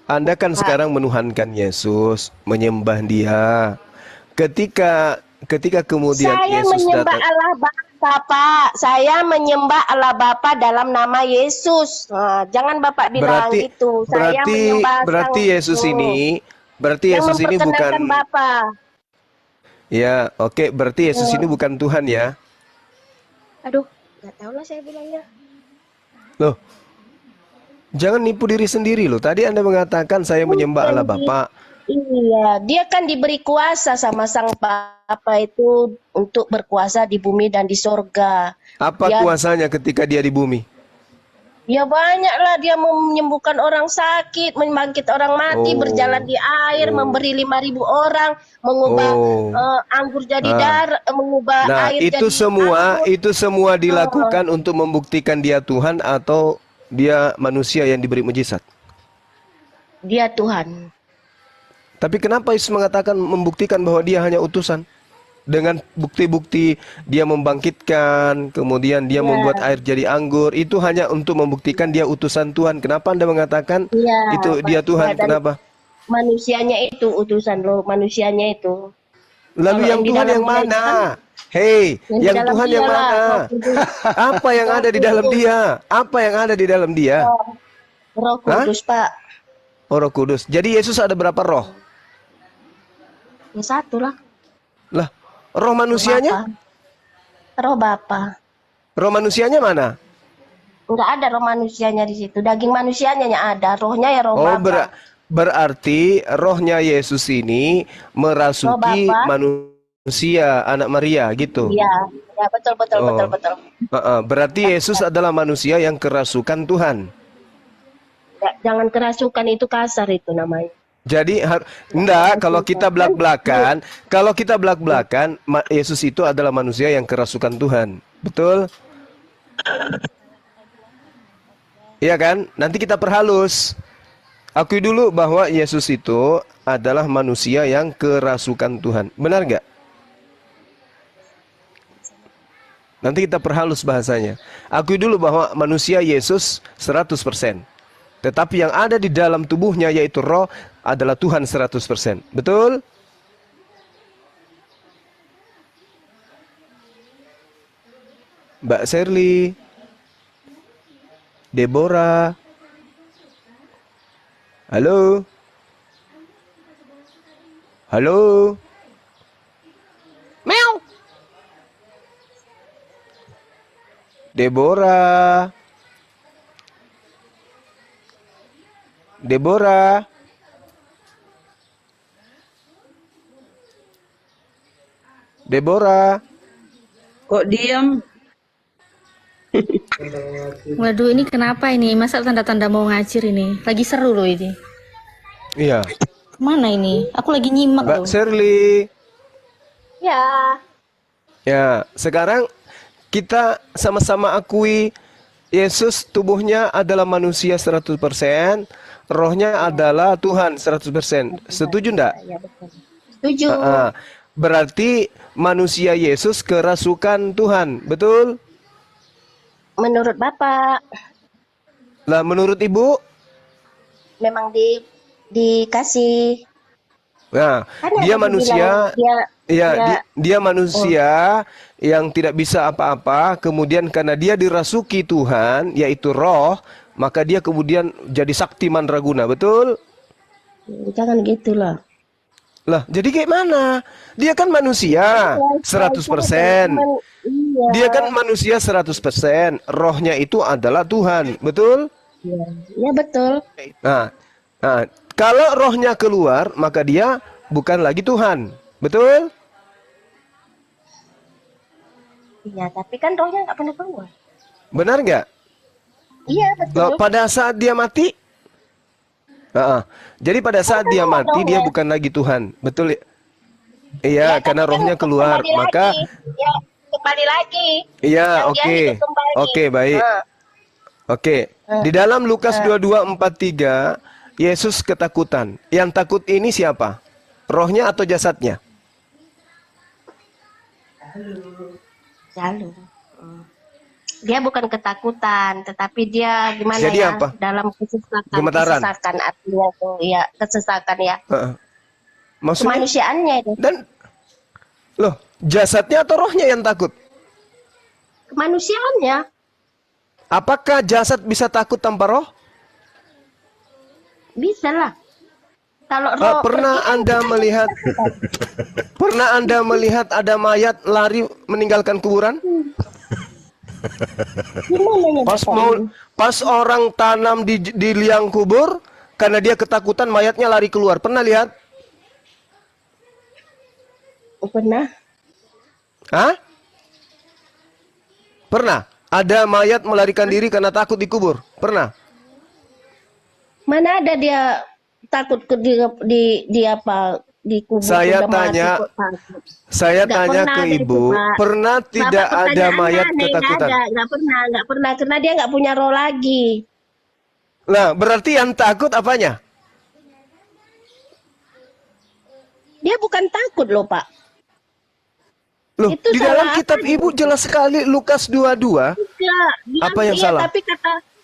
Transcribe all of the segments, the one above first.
Anda kan Pak. sekarang menuhankan Yesus, menyembah Dia. Ketika kemudian Saya Yesus menyembah datang, Allah Bapa, Pak. Saya menyembah Allah Bapa dalam nama Yesus. Nah, jangan Bapak bilang berarti gitu. Saya berarti menyembah berarti Yesus ini berarti yang Yesus ini memperkenalkan bukan, Bapa. ya, oke, berarti Yesus ini Hmm. bukan Tuhan ya. Aduh, nggak tahu lah saya bilangnya. Loh, jangan nipu diri sendiri loh. Tadi Anda mengatakan saya menyembah Bukan Allah gitu. Bapa. Iya, dia kan diberi kuasa sama Sang Bapa itu untuk berkuasa di bumi dan di sorga. Apa Dia kuasanya ketika dia di bumi? Ya banyaklah, dia menyembuhkan orang sakit, membangkit orang mati, berjalan Oh, di air, oh, memberi 5.000 orang, mengubah oh. anggur jadi Ah. mengubah Nah, air jadi anggur. itu semua Eh, dilakukan untuk membuktikan dia Tuhan atau dia manusia yang diberi mujizat. dia Tuhan. Tapi kenapa Yesus mengatakan membuktikan bahwa dia hanya utusan? Dengan bukti-bukti dia membangkitkan, kemudian dia membuat Ya, air jadi anggur, itu hanya untuk membuktikan dia utusan Tuhan. Kenapa Anda mengatakan ya, itu dia ya, Tuhan? dan Kenapa? manusianya itu utusan loh, manusianya itu. Lalu Kalau yang yang di Tuhan dalam yang dia itu kan, mana? Hei, yang di yang dalam Tuhan dia yang lah, Roh mana? Kudus, Apa yang Roh ada di dalam Kudus, dia? Apa yang ada di dalam dia? Roh, Roh Hah? Kudus, Pak. Oh, Roh Kudus. Jadi Yesus ada berapa roh? Ya satu lah, Lah, roh Roh manusianya? Bapa, Roh Bapa. Roh manusianya mana? Enggak ada roh manusianya di situ. Daging manusianya yang ada, rohnya ya roh Oh, Bapa. berarti rohnya Yesus ini Roh merasuki Bapa, manusia, anak Maria gitu. iya. Ya, betul betul betul Oh, betul. berarti Yesus adalah manusia yang kerasukan Tuhan. Ya, jangan kerasukan, itu kasar itu namanya. Jadi Enggak enggak, kerasukan. kalau kita belak-belakan, Yesus itu adalah manusia yang kerasukan Tuhan. Betul? Iya kan? Nanti kita perhalus. Akui dulu bahwa Yesus itu adalah manusia yang kerasukan Tuhan. Benar nggak? Nanti kita perhalus bahasanya. Akui dulu bahwa manusia Yesus 100%. Tetapi yang ada di dalam tubuhnya yaitu roh adalah Tuhan 100%. Betul? Mbak Sherly, Deborah, halo? Halo? Meow. Deborah, Deborah, Deborah. Kok diam? Waduh, ini kenapa ini? Masa tanda-tanda mau ngacir ini? Lagi seru loh ini. Iya, Kemana ini? Aku lagi nyimak Mbak loh. Sherly. Ya, Ya, sekarang kita sama-sama akui Yesus tubuhnya adalah manusia 100%, rohnya adalah Tuhan 100%. Setuju enggak? ya betul. Setuju. Berarti manusia Yesus kerasukan Tuhan, betul? Menurut Bapak, Lah menurut Ibu? memang dikasih. Nah, Kan dia ada dibilang manusia, dia ya, dia dia manusia yang tidak bisa apa-apa, kemudian karena dia dirasuki Tuhan, yaitu roh, maka dia kemudian jadi sakti mandraguna, betul? jangan gitulah. Lah, jadi kayak mana? Dia kan manusia Ya, itu betul. 100%. Iya. Dia kan manusia 100%. Rohnya itu adalah Tuhan, betul? Iya, ya betul. Nah, nah, kalau rohnya keluar, maka dia bukan lagi Tuhan, betul? Iya, tapi kan rohnya nggak pernah keluar. Benar nggak? Iya, Loh, betul. pada saat dia mati, jadi pada Kan saat dia keluar mati dia rohnya. bukan lagi Tuhan, betul? Ya, Iya, tapi karena kan rohnya keluar, kembali lagi. maka Ya, kembali lagi. iya, Yang dia oke, hidup kembali. oke, baik, Nah, oke. nah, Di dalam Lukas nah. 22:43, Yesus ketakutan. Yang takut ini siapa? Rohnya atau jasadnya? Lalu. Hmm. Dia bukan ketakutan, tetapi dia gimana Jadi ya? apa? Dalam kesesakan, Gemetaran. kesesakan artinya tuh ya kesesakan ya. Heeh. Maksudnya? Kemanusiaannya itu. Dan loh, jasadnya atau rohnya yang takut? Kemanusiaannya Apakah jasad bisa takut tanpa roh? bisa lah. Kalau roh Pernah pergi kan Anda melihat Pernah Anda melihat ada mayat lari meninggalkan kuburan? gimana ya Bapak? Pas orang tanam di liang kubur, karena dia ketakutan mayatnya lari keluar. Pernah lihat? Pernah? Hah? Pernah? Ada mayat melarikan diri karena takut dikubur? Pernah? Mana ada dia takut ke di apa di kubur Saya sudah mati tanya, kok takut. Saya Nggak tanya pernah ke ada itu, ibu, Pak. pernah tidak Bapak ada pertanyaannya mayat aneh, ketakutan? nggak pernah, karena dia nggak punya roh lagi. Nah, berarti yang takut apanya? Dia bukan takut loh Pak. Loh, Itu di salah dalam apa kitab gitu? ibu jelas sekali Lukas 22. Enggak, Apa yang iya, salah? tapi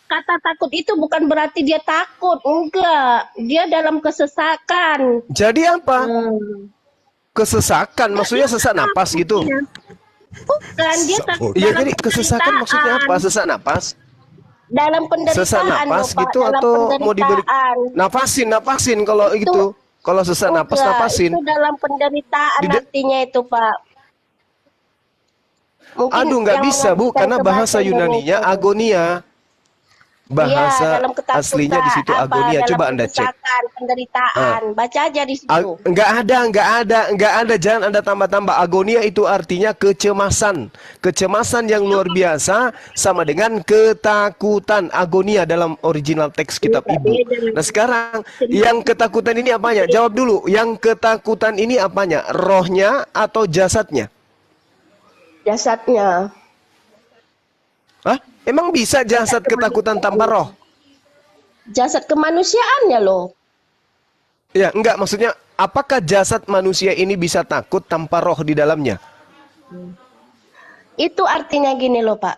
kata takut itu bukan berarti dia takut, enggak. Dia dalam kesesakan. Jadi apa? Hmm. Kesesakan, maksudnya sesak napas gitu. Bukan, dia takut Iya, dalam jadi kesesakan maksudnya apa? Sesak napas? dalam Sesak penderitaan napas loh, Pak, gitu dalam atau mau diberi penderitaan. napasin kalau gitu. Kalau sesak napas Enggak, napasin. itu dalam penderitaan Di- artinya itu Pak. Mungkin Aduh, nggak yang bisa Bu, mengartikan karena ke bahasa Yunaninya Indonesia. agonia. Bahasa Iya, dalam ketakutan, aslinya di situ apa, agonia. dalam Coba Anda cek. kesesakan, penderitaan. Baca aja di situ. Nggak ada, jangan Anda tambah-tambah. Agonia itu artinya kecemasan. Kecemasan yang luar biasa sama dengan ketakutan. Agonia dalam original teks kitab Iya, ibu. beda. Nah sekarang, yang ketakutan ini apanya? Jawab dulu, yang ketakutan ini apanya? Rohnya atau jasadnya? Jasadnya. Hah? Emang bisa jasad ketakutan tanpa roh? Jasad kemanusiaannya loh. Ya, enggak, maksudnya apakah jasad manusia ini bisa takut tanpa roh di dalamnya? Itu artinya gini loh Pak.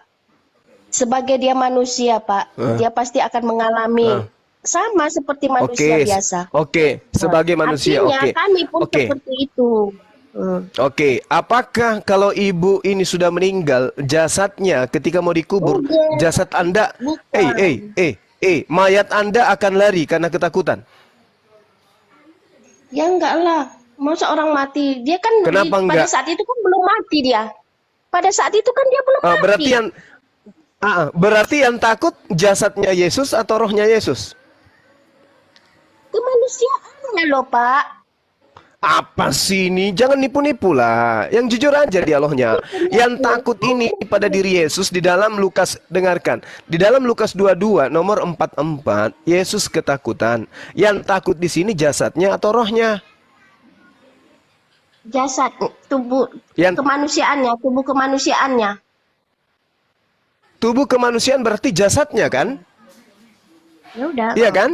Sebagai dia manusia Pak, dia pasti akan mengalami sama seperti manusia biasa. Oke, sebagai manusia, Artinya oke. kami pun Oke. seperti itu. Oke, apakah kalau ibu ini sudah meninggal, jasadnya ketika mau dikubur, Udah. jasad Anda, Bukan. mayat Anda akan lari karena ketakutan? Ya enggak lah. Masa orang mati? Dia kan Kenapa pada enggak? saat itu kan belum mati dia. Pada saat itu kan dia belum mati. Berarti yang takut jasadnya Yesus atau rohnya Yesus? Kemanusiaannya loh Pak. Apa sih ini? Jangan nipu-nipu lah. Yang jujur aja dialognya. Yang takut ini pada diri Yesus di dalam Lukas, dengarkan. Di dalam Lukas 22 nomor 44, Yesus ketakutan. Yang takut di sini jasadnya atau rohnya? Jasad, tubuh Yang kemanusiaannya, tubuh kemanusiaannya. tubuh kemanusiaan berarti jasadnya kan? Ya udah. Iya kan?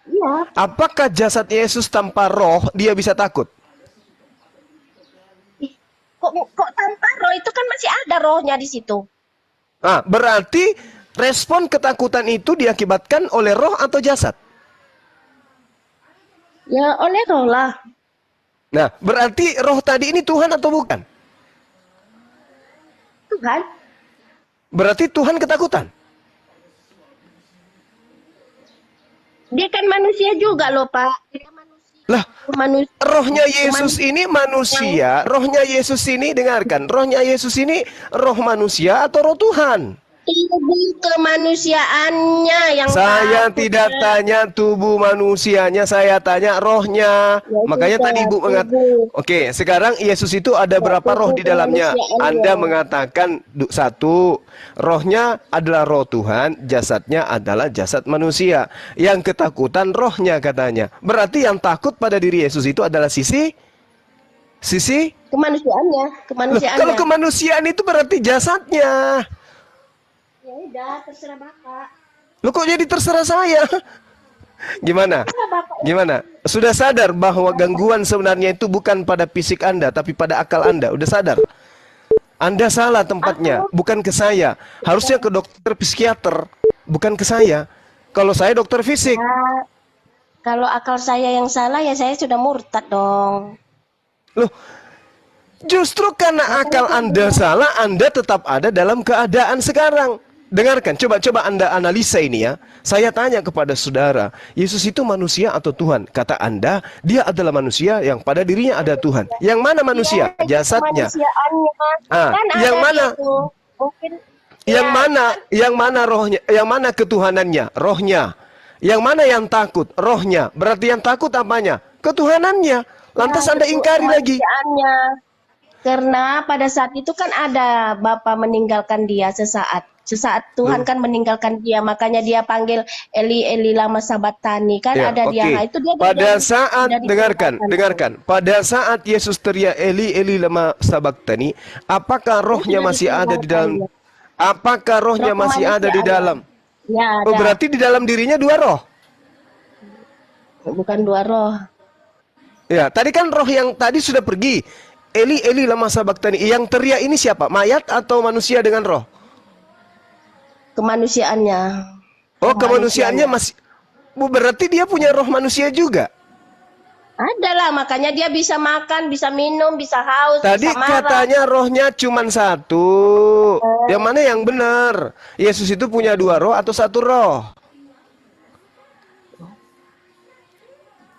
Iya. Apakah jasad Yesus tanpa roh dia bisa takut? Ih, kok tanpa roh itu kan masih ada rohnya di situ. Berarti respon ketakutan itu diakibatkan oleh roh atau jasad? Ya oleh roh lah. Nah, berarti roh tadi ini Tuhan atau bukan? Tuhan. Berarti Tuhan ketakutan. Dia kan manusia juga loh Pak. Dia manusia. Lah, Manusia. rohnya Yesus ini manusia. Rohnya Yesus ini, dengarkan. Rohnya Yesus ini roh manusia atau roh Tuhan? Tubuh kemanusiaannya yang Saya takut, tidak ya. tanya tubuh manusianya, saya tanya rohnya. Ya Makanya sudah, tadi Ibu tubuh. Oke, sekarang Yesus itu ada berapa roh di dalamnya? kemanusiaannya. Anda mengatakan satu, rohnya adalah roh Tuhan, jasadnya adalah jasad manusia. Yang ketakutan rohnya katanya. Berarti yang takut pada diri Yesus itu adalah sisi Kemanusiaannya. Loh, Kemanusiaannya. kalau kemanusiaan itu berarti jasadnya. Ya udah, terserah Bapak. Loh kok jadi terserah saya? Gimana? Terserah Bapak. Gimana? Sudah sadar bahwa gangguan sebenarnya itu bukan pada fisik Anda, tapi pada akal Anda. Udah sadar? Anda salah tempatnya, bukan ke saya. Harusnya ke dokter psikiater, bukan ke saya. Kalau saya dokter fisik. Ya, kalau akal saya yang salah ya saya sudah murtad dong. Loh, justru karena akal Anda salah, Anda tetap ada dalam keadaan sekarang. Dengarkan, coba Anda analisa ini ya. Saya tanya kepada saudara, Yesus itu manusia atau Tuhan? Kata Anda, dia adalah manusia yang pada dirinya ada Tuhan. Yang mana manusia? Ya, Jasadnya. kemanusiaannya. Ah, Kan yang ada mana? itu. Mungkin Yang ya, mana? Yang mana rohnya? Yang mana ketuhanannya? Rohnya. Yang mana yang takut? Rohnya. Berarti yang takut apanya? Ketuhanannya. Lantas Anda ingkari lagi. kemanusiaannya. Karena pada saat itu kan ada Bapa meninggalkan dia sesaat. Sesaat Tuhan kan meninggalkan dia, makanya dia panggil Eli Eli lama sabatani kan Ya, ada oke. dia. Nah, itu dia Pada sudah saat ditinggalkan. dengarkan. Pada saat Yesus teriak Eli Eli lama sabaktani, apakah rohnya sudah masih ada di dalam? ditinggalkan Apakah rohnya Roh masih ada di kemanusiaan. dalam? Ya, Oh, ada. berarti di dalam dirinya dua roh. Bukan dua roh. Ya, tadi kan roh yang tadi sudah pergi. Eli Eli lama sabaktani. Yang teriak ini siapa? Mayat atau manusia dengan roh? Kemanusiaannya. Oh, kemanusiaannya masih. Bu, berarti dia punya roh manusia juga. Ada lah, makanya dia bisa makan, bisa minum, bisa haus, Tadi bisa marah. katanya rohnya cuma satu. Yang mana yang benar? Yesus itu punya dua roh atau satu roh?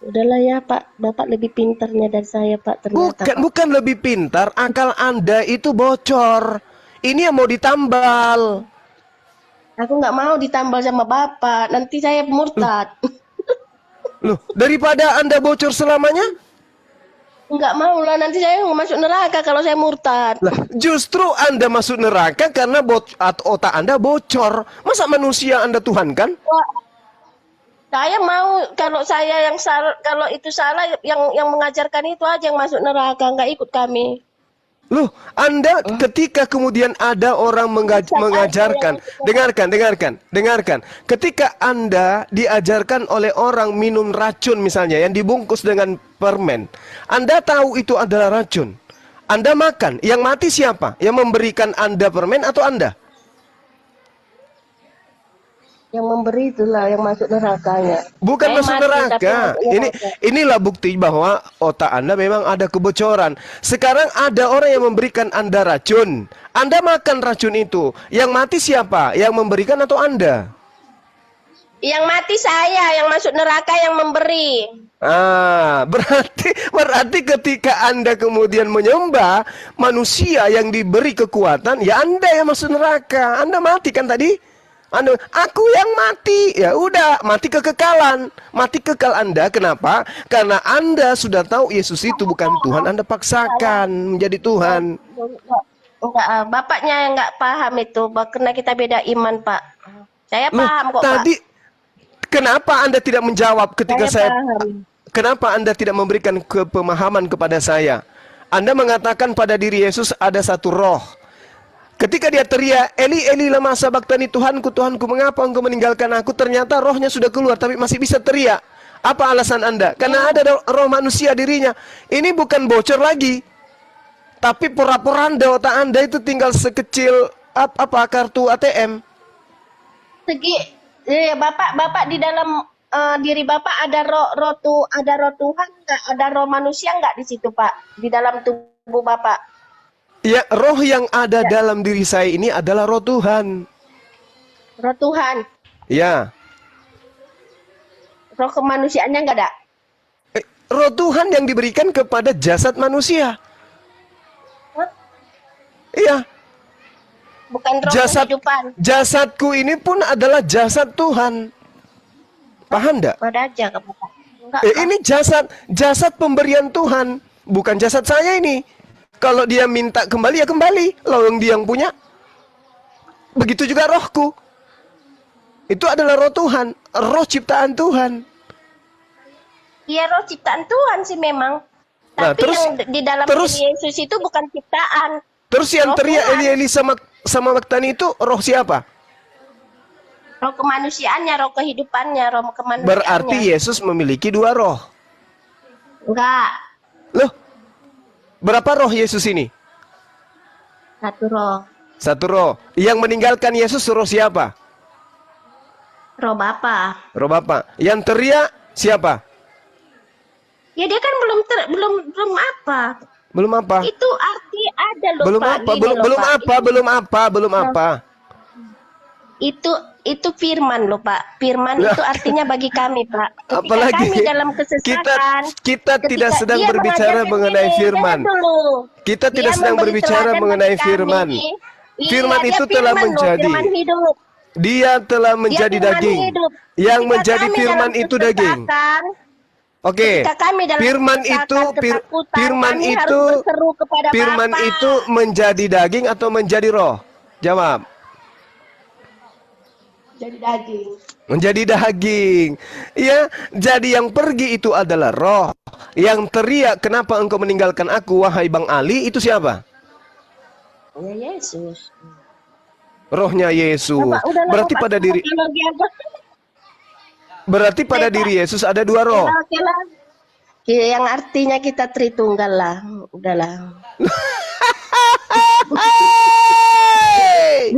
Udahlah ya Pak, Bapak lebih pintarnya dari saya Pak ternyata. Pak. Bukan lebih pintar. Akal Anda itu bocor. Ini yang mau ditambal. Aku nggak mau ditambal sama Bapak, nanti saya murtad. Loh, daripada Anda bocor selamanya? Nggak mau lah, nanti saya masuk neraka kalau saya murtad. Lah, justru Anda masuk neraka karena otak Anda bocor. Masa manusia Anda Tuhan kan? Wah, saya mau kalau saya yang salah, kalau itu salah, yang mengajarkan itu aja yang masuk neraka, nggak ikut kami. Loh, Anda ketika kemudian ada orang mengajarkan, dengarkan. Ketika Anda diajarkan oleh orang minum racun misalnya yang dibungkus dengan permen, Anda tahu itu adalah racun. Anda makan, yang mati siapa? Yang memberikan Anda permen atau Anda? Yang memberi itulah yang masuk nerakanya. Bukan Saya masuk mati, tapi neraka. masuk neraka. Inilah bukti bahwa otak Anda memang ada kebocoran. Sekarang ada orang yang memberikan Anda racun. Anda makan racun itu. Yang mati siapa? Yang memberikan atau Anda? Yang mati saya, yang masuk neraka yang memberi. Ah, berarti ketika Anda kemudian menyembah manusia yang diberi kekuatan, ya Anda yang masuk neraka. Anda mati kan tadi? Aku yang mati. Ya udah, mati kekekalan. Mati kekal Anda. Kenapa? Karena Anda sudah tahu Yesus itu bukan Tuhan. Anda paksakan menjadi Tuhan. Enggak, bapaknya yang enggak paham itu, karena kita beda iman, Pak. Saya paham kok, Tadi Pak. kenapa Anda tidak menjawab ketika Saya saya paham. Kenapa Anda tidak memberikan pemahaman kepada saya? Anda mengatakan pada diri Yesus ada satu roh. Ketika dia teriak, Eli, Eli, lama sabaktani, Tuhanku, Tuhanku, mengapa engkau meninggalkan aku? Ternyata rohnya sudah keluar, tapi masih bisa teriak. Apa alasan Anda? Karena ada roh manusia dirinya. Ini bukan bocor lagi. Tapi pura-poranda otak Anda itu tinggal sekecil apa kartu ATM. Bapak di dalam diri Bapak ada ada roh Tuhan enggak? Ada roh manusia enggak di situ, Pak? Di dalam tubuh Bapak? Ya, roh yang ada dalam diri saya ini adalah roh Tuhan. Roh Tuhan. Ya. Roh kemanusiaannya enggak ada? Roh Tuhan yang diberikan kepada jasad manusia. Hah? Iya. Bukan roh kehidupan. Jasadku ini pun adalah jasad Tuhan. Paham enggak? Ada aja ke Bapak. Enggak. Ini jasad pemberian Tuhan, bukan jasad saya ini. Kalau dia minta kembali ya kembali, lawang dia yang punya. Begitu juga rohku. Itu adalah roh Tuhan, roh ciptaan Tuhan. Iya, roh ciptaan Tuhan sih memang. Nah, Tapi yang di dalam diri Yesus itu bukan ciptaan. Terus yang Roh teriak Tuhan. Eli Eli sama Maktani itu roh siapa? Roh kemanusiaannya, roh kehidupannya, roh kemanusiaannya. Berarti Yesus memiliki dua roh. Enggak. Loh, berapa roh Yesus ini? Satu roh. Satu roh. Yang meninggalkan Yesus roh siapa? Roh Bapa. Roh Bapa. Yang teriak siapa? Ya dia kan belum apa. Belum apa? Itu arti ada loh Belum Pak. apa? Gini Belum loh, belum Pak. apa? Belum apa? Belum apa? Itu firman loh Pak. Firman itu artinya bagi kami Pak. Ketika Apalagi kami dalam kesesatan, kita tidak ketika sedang dia berbicara mengajarkan mengenai ini, firman. dengar dulu. Kita tidak Dia sedang memberi berbicara teladan mengenai bagi kami. firman. Iya, Firman dia itu telah firman loh, menjadi. firman hidup. Dia telah Dia menjadi firman daging. hidup. Yang Ketika menjadi kami firman dalam itu daging. kesesatan, Oke. ketika kami dalam Firman kesesatan, itu ketakutan, firman kami itu harus berseru kepada firman Bapa. itu menjadi daging atau menjadi roh? Jawab. Jadi daging. Menjadi daging. Ya, jadi yang pergi itu adalah roh. Yang teriak, "Kenapa engkau meninggalkan aku, wahai Bang Ali?" Itu siapa? Ya Yesus. Rohnya Yesus. Bapak, udahlah, Berarti Bapak, pada diri teologi apa? berarti pada diri Yesus ada dua roh. Oke lah. Yang artinya kita Tritunggal lah. Udahlah. Hey!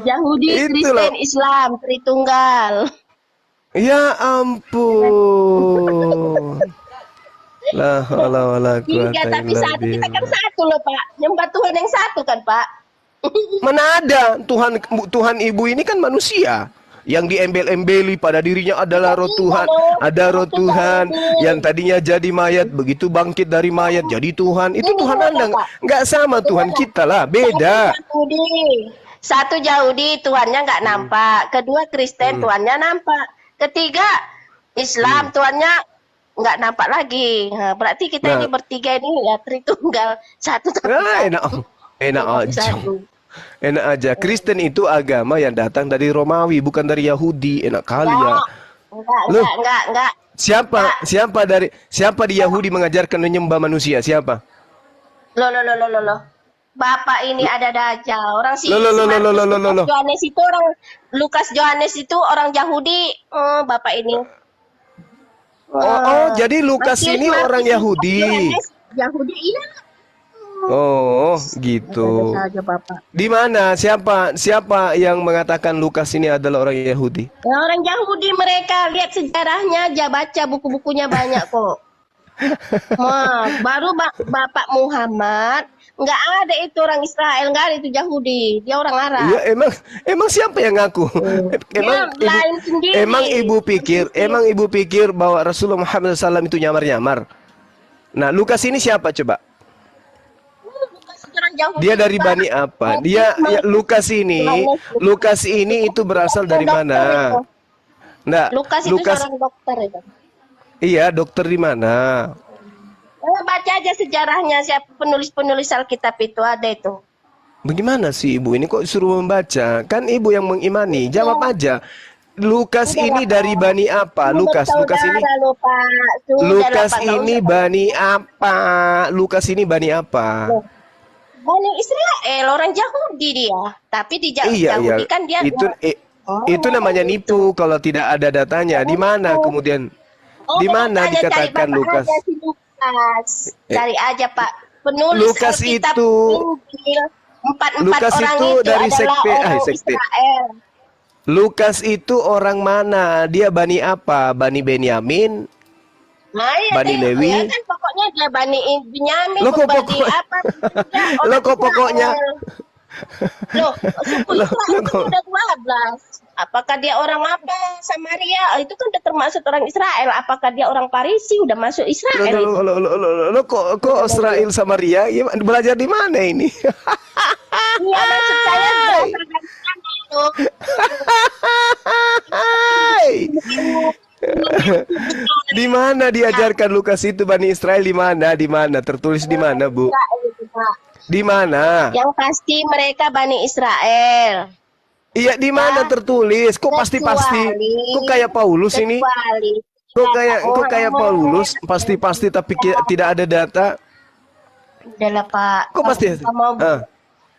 Yahudi, Itulah. Kristen, Islam, Tritunggal. Ya ampun. La haula wala Tiga, quwata tapi illa satu. Kita kan billah. satu loh Pak. Nyembah Tuhan yang satu kan Pak. Mana ada Tuhan Ibu ini kan manusia. Yang diembel-embeli pada dirinya adalah roh Tuhan. Ada roh Tuhan yang tadinya jadi mayat, begitu bangkit dari mayat jadi Tuhan. Itu Tuhan Anda nggak sama Tuhan kita lah, beda. Satu Yahudi Tuhannya nggak nampak. Kedua Kristen Tuhannya nampak. Ketiga Islam Tuhannya nggak nampak lagi. Nah, berarti kita ini bertiga ini ya Tritunggal satu. Nah, enak aja. Enak aja. Kristen itu agama yang datang dari Romawi, bukan dari Yahudi. Enak kali ya. Enggak. Siapa di Yahudi mengajarkan menyembah manusia? Siapa? Loh. Bapak ini ada Dajjal. Orang si Loh. Yohanes itu orang Lukas Yohanes itu orang Yahudi. Bapak ini. Jadi Lukas ini orang Yahudi. Yahudi iya. Oh, gitu. Saja Bapak. Di mana? Siapa yang mengatakan Lukas ini adalah orang Yahudi? Ya, orang Yahudi mereka lihat sejarahnya aja, baca buku-bukunya banyak kok. Baru Bapak Muhammad nggak ada itu orang Israel, nggak ada itu Yahudi, dia orang Arab. Iya, emang siapa yang ngaku? Lain sendiri. Emang ibu pikir bahwa Rasulullah Muhammad SAW itu nyamar-nyamar? Nah, Lukas ini siapa coba? Dia dari Bani apa? Lukas ini itu berasal dari mana? Nah, Lukas itu seorang dokter itu. Iya, dokter di mana? Baca aja sejarahnya, siapa penulis-penulis Alkitab itu ada itu. Bagaimana sih ibu ini kok suruh membaca? Kan ibu yang mengimani. Jawab aja. Lukas ini dari Bani apa? Lukas ini Bani apa? Lukas ini Bani apa? Bani Israel, orang Yahudi dia. Tapi di Yahudi kan dia itu namanya nipu kalau tidak ada datanya. Di mana kemudian? Di mana dikatakan Lukas? Cari aja Pak. Penulis Lukas Alkitab itu Injil, empat Lukas orang itu dari sekte Israel. Lukas itu orang mana? Dia Bani apa? Bani Benyamin? Nah, iya, Bani Lewi? Ya kan pokoknya dia Bani Benyamin. Loh kok pokoknya? Loh, suku Israel kan udah 12. Apakah dia orang apa? Samaria itu kan udah termasuk orang Israel. Apakah dia orang Parisi udah masuk Israel? Lo kok Israel Samaria? Belajar di mana ini? Iya, maksud saya berdasarkan itu. Di mana diajarkan Lukas itu Bani Israel di mana? Di mana? Tertulis di mana, Bu? Di mana? Yang pasti mereka Bani Israel. Iya, di mana tertulis? Kok pasti-pasti? Kok kayak Paulus ini? Kok kayak Paulus? Pasti-pasti tapi tidak ada data. Udahlah Pak. Kok pasti? Mau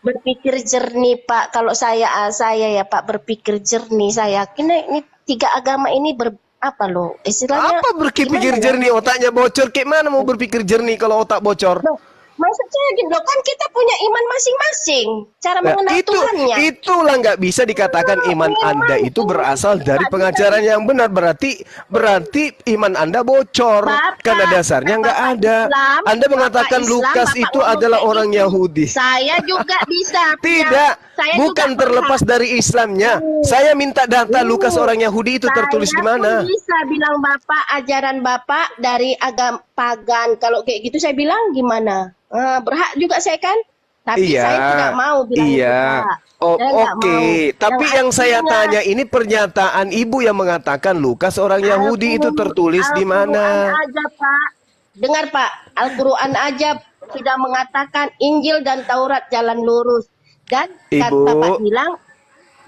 berpikir jernih Pak. Kalau saya ya Pak berpikir jernih. Saya yakin ini tiga agama ini apa loh? Istilahnya apa berpikir jernih? Otaknya bocor. Kayak mana mau berpikir jernih kalau otak bocor? Loh, maksudnya gitu kan kita punya iman masing-masing. Cara Nah, mengenal Tuhannya. itulah nggak bisa dikatakan iman Anda itu berasal dari pengajaran yang benar. Berarti iman Anda bocor karena dasarnya nggak ada. Islam, Anda mengatakan Bapak Islam, Lukas Bapak itu ngomong adalah kayak orang gitu. Yahudi. Saya juga bisa. Tidak, Saya bukan juga terlepas dari Islamnya. Saya minta data Lukas orang Yahudi itu tertulis di mana? Saya pun bisa bilang Bapak, ajaran Bapak dari agama pagan. Kalau kayak gitu saya bilang gimana? Berhak juga saya kan? Tapi Iya, saya tidak mau bilang itu, iya. Pak. Oh, Saya nggak oke. mau. Tapi yang saya artinya, tanya ini pernyataan ibu yang mengatakan Lukas orang Yahudi itu tertulis di mana? Al-Quran aja, Pak. Dengar, Pak. Al-Quran aja sudah mengatakan Injil dan Taurat jalan lurus. Dan Ibu.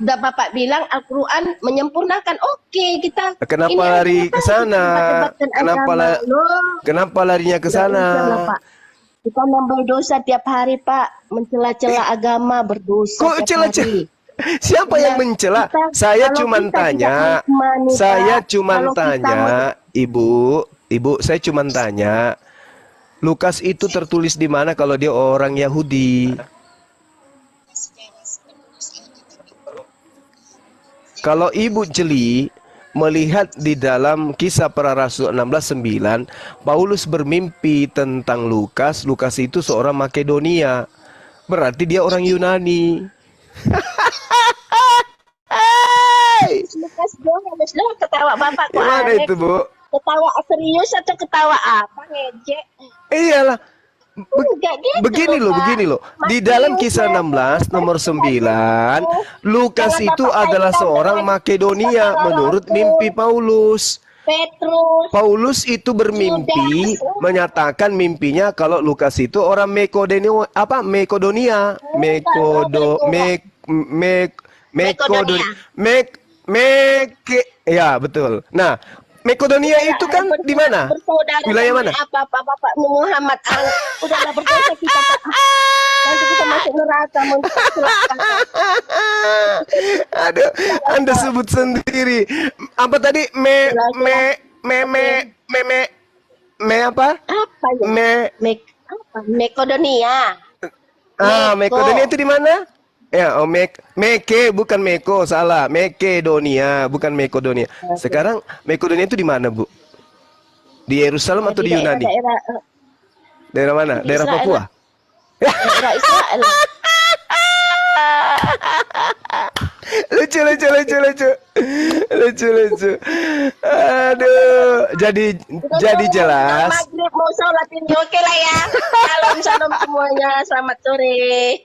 Bapak bilang Al-Quran menyempurnakan. Oke, kita Kenapa ini lari aja, ke Pak. sana? Debat-debatkan Kenapa agama. Loh, Kenapa larinya ke tidak bisa lah, sana? Pak. Kita nambah dosa tiap hari, Pak. Mencela-cela agama, berdosa Kok tiap cela-cela? hari. Siapa yang mencela? Saya Kalau cuman kita tanya. tidak menikmati, Saya Pak, cuman kalau kita tanya, Ibu, saya cuman tanya. Lukas itu tertulis di mana kalau dia orang Yahudi? Kalau Ibu jeli melihat di dalam Kisah Para Rasul 16:9, Paulus bermimpi tentang Lukas. Lukas itu seorang Makedonia. Berarti dia orang Yunani. Lukas Johannes loh, ketawa Bapak kok Gimana aneh. itu, Bu? Ketawa serius atau ketawa apa ngejek? Iyalah. Enggak gitu. Begini loh. Di dalam Kisah 16 nomor 9, Lukas itu adalah seorang Makedonia menurut mimpi Paulus. Paulus itu bermimpi menyatakan mimpinya kalau Lukas itu orang Makedonia, ya betul. Nah, Makedonia itu kan di mana? Bersaudara Wilayah mana? Apa Bapak Muhammad udahlah berdosa kita, Pak. Nanti kita masuk neraka celaka. Aduh, Anda sebut sendiri. Apa tadi? Apa? Apa ya? Makedonia. Makedonia itu di mana? Ya, Meke bukan Meko, salah. Makedonia, bukan Makedonia. Sekarang Makedonia itu di mana, Bu? Di Yerusalem atau di Yunani? Daerah mana? Daerah Israel. Papua? Daerah Israel. Lucu. Aduh, jadi jelas. Maghrib mau sholat ini oke lah ya. Salam semuanya, selamat sore.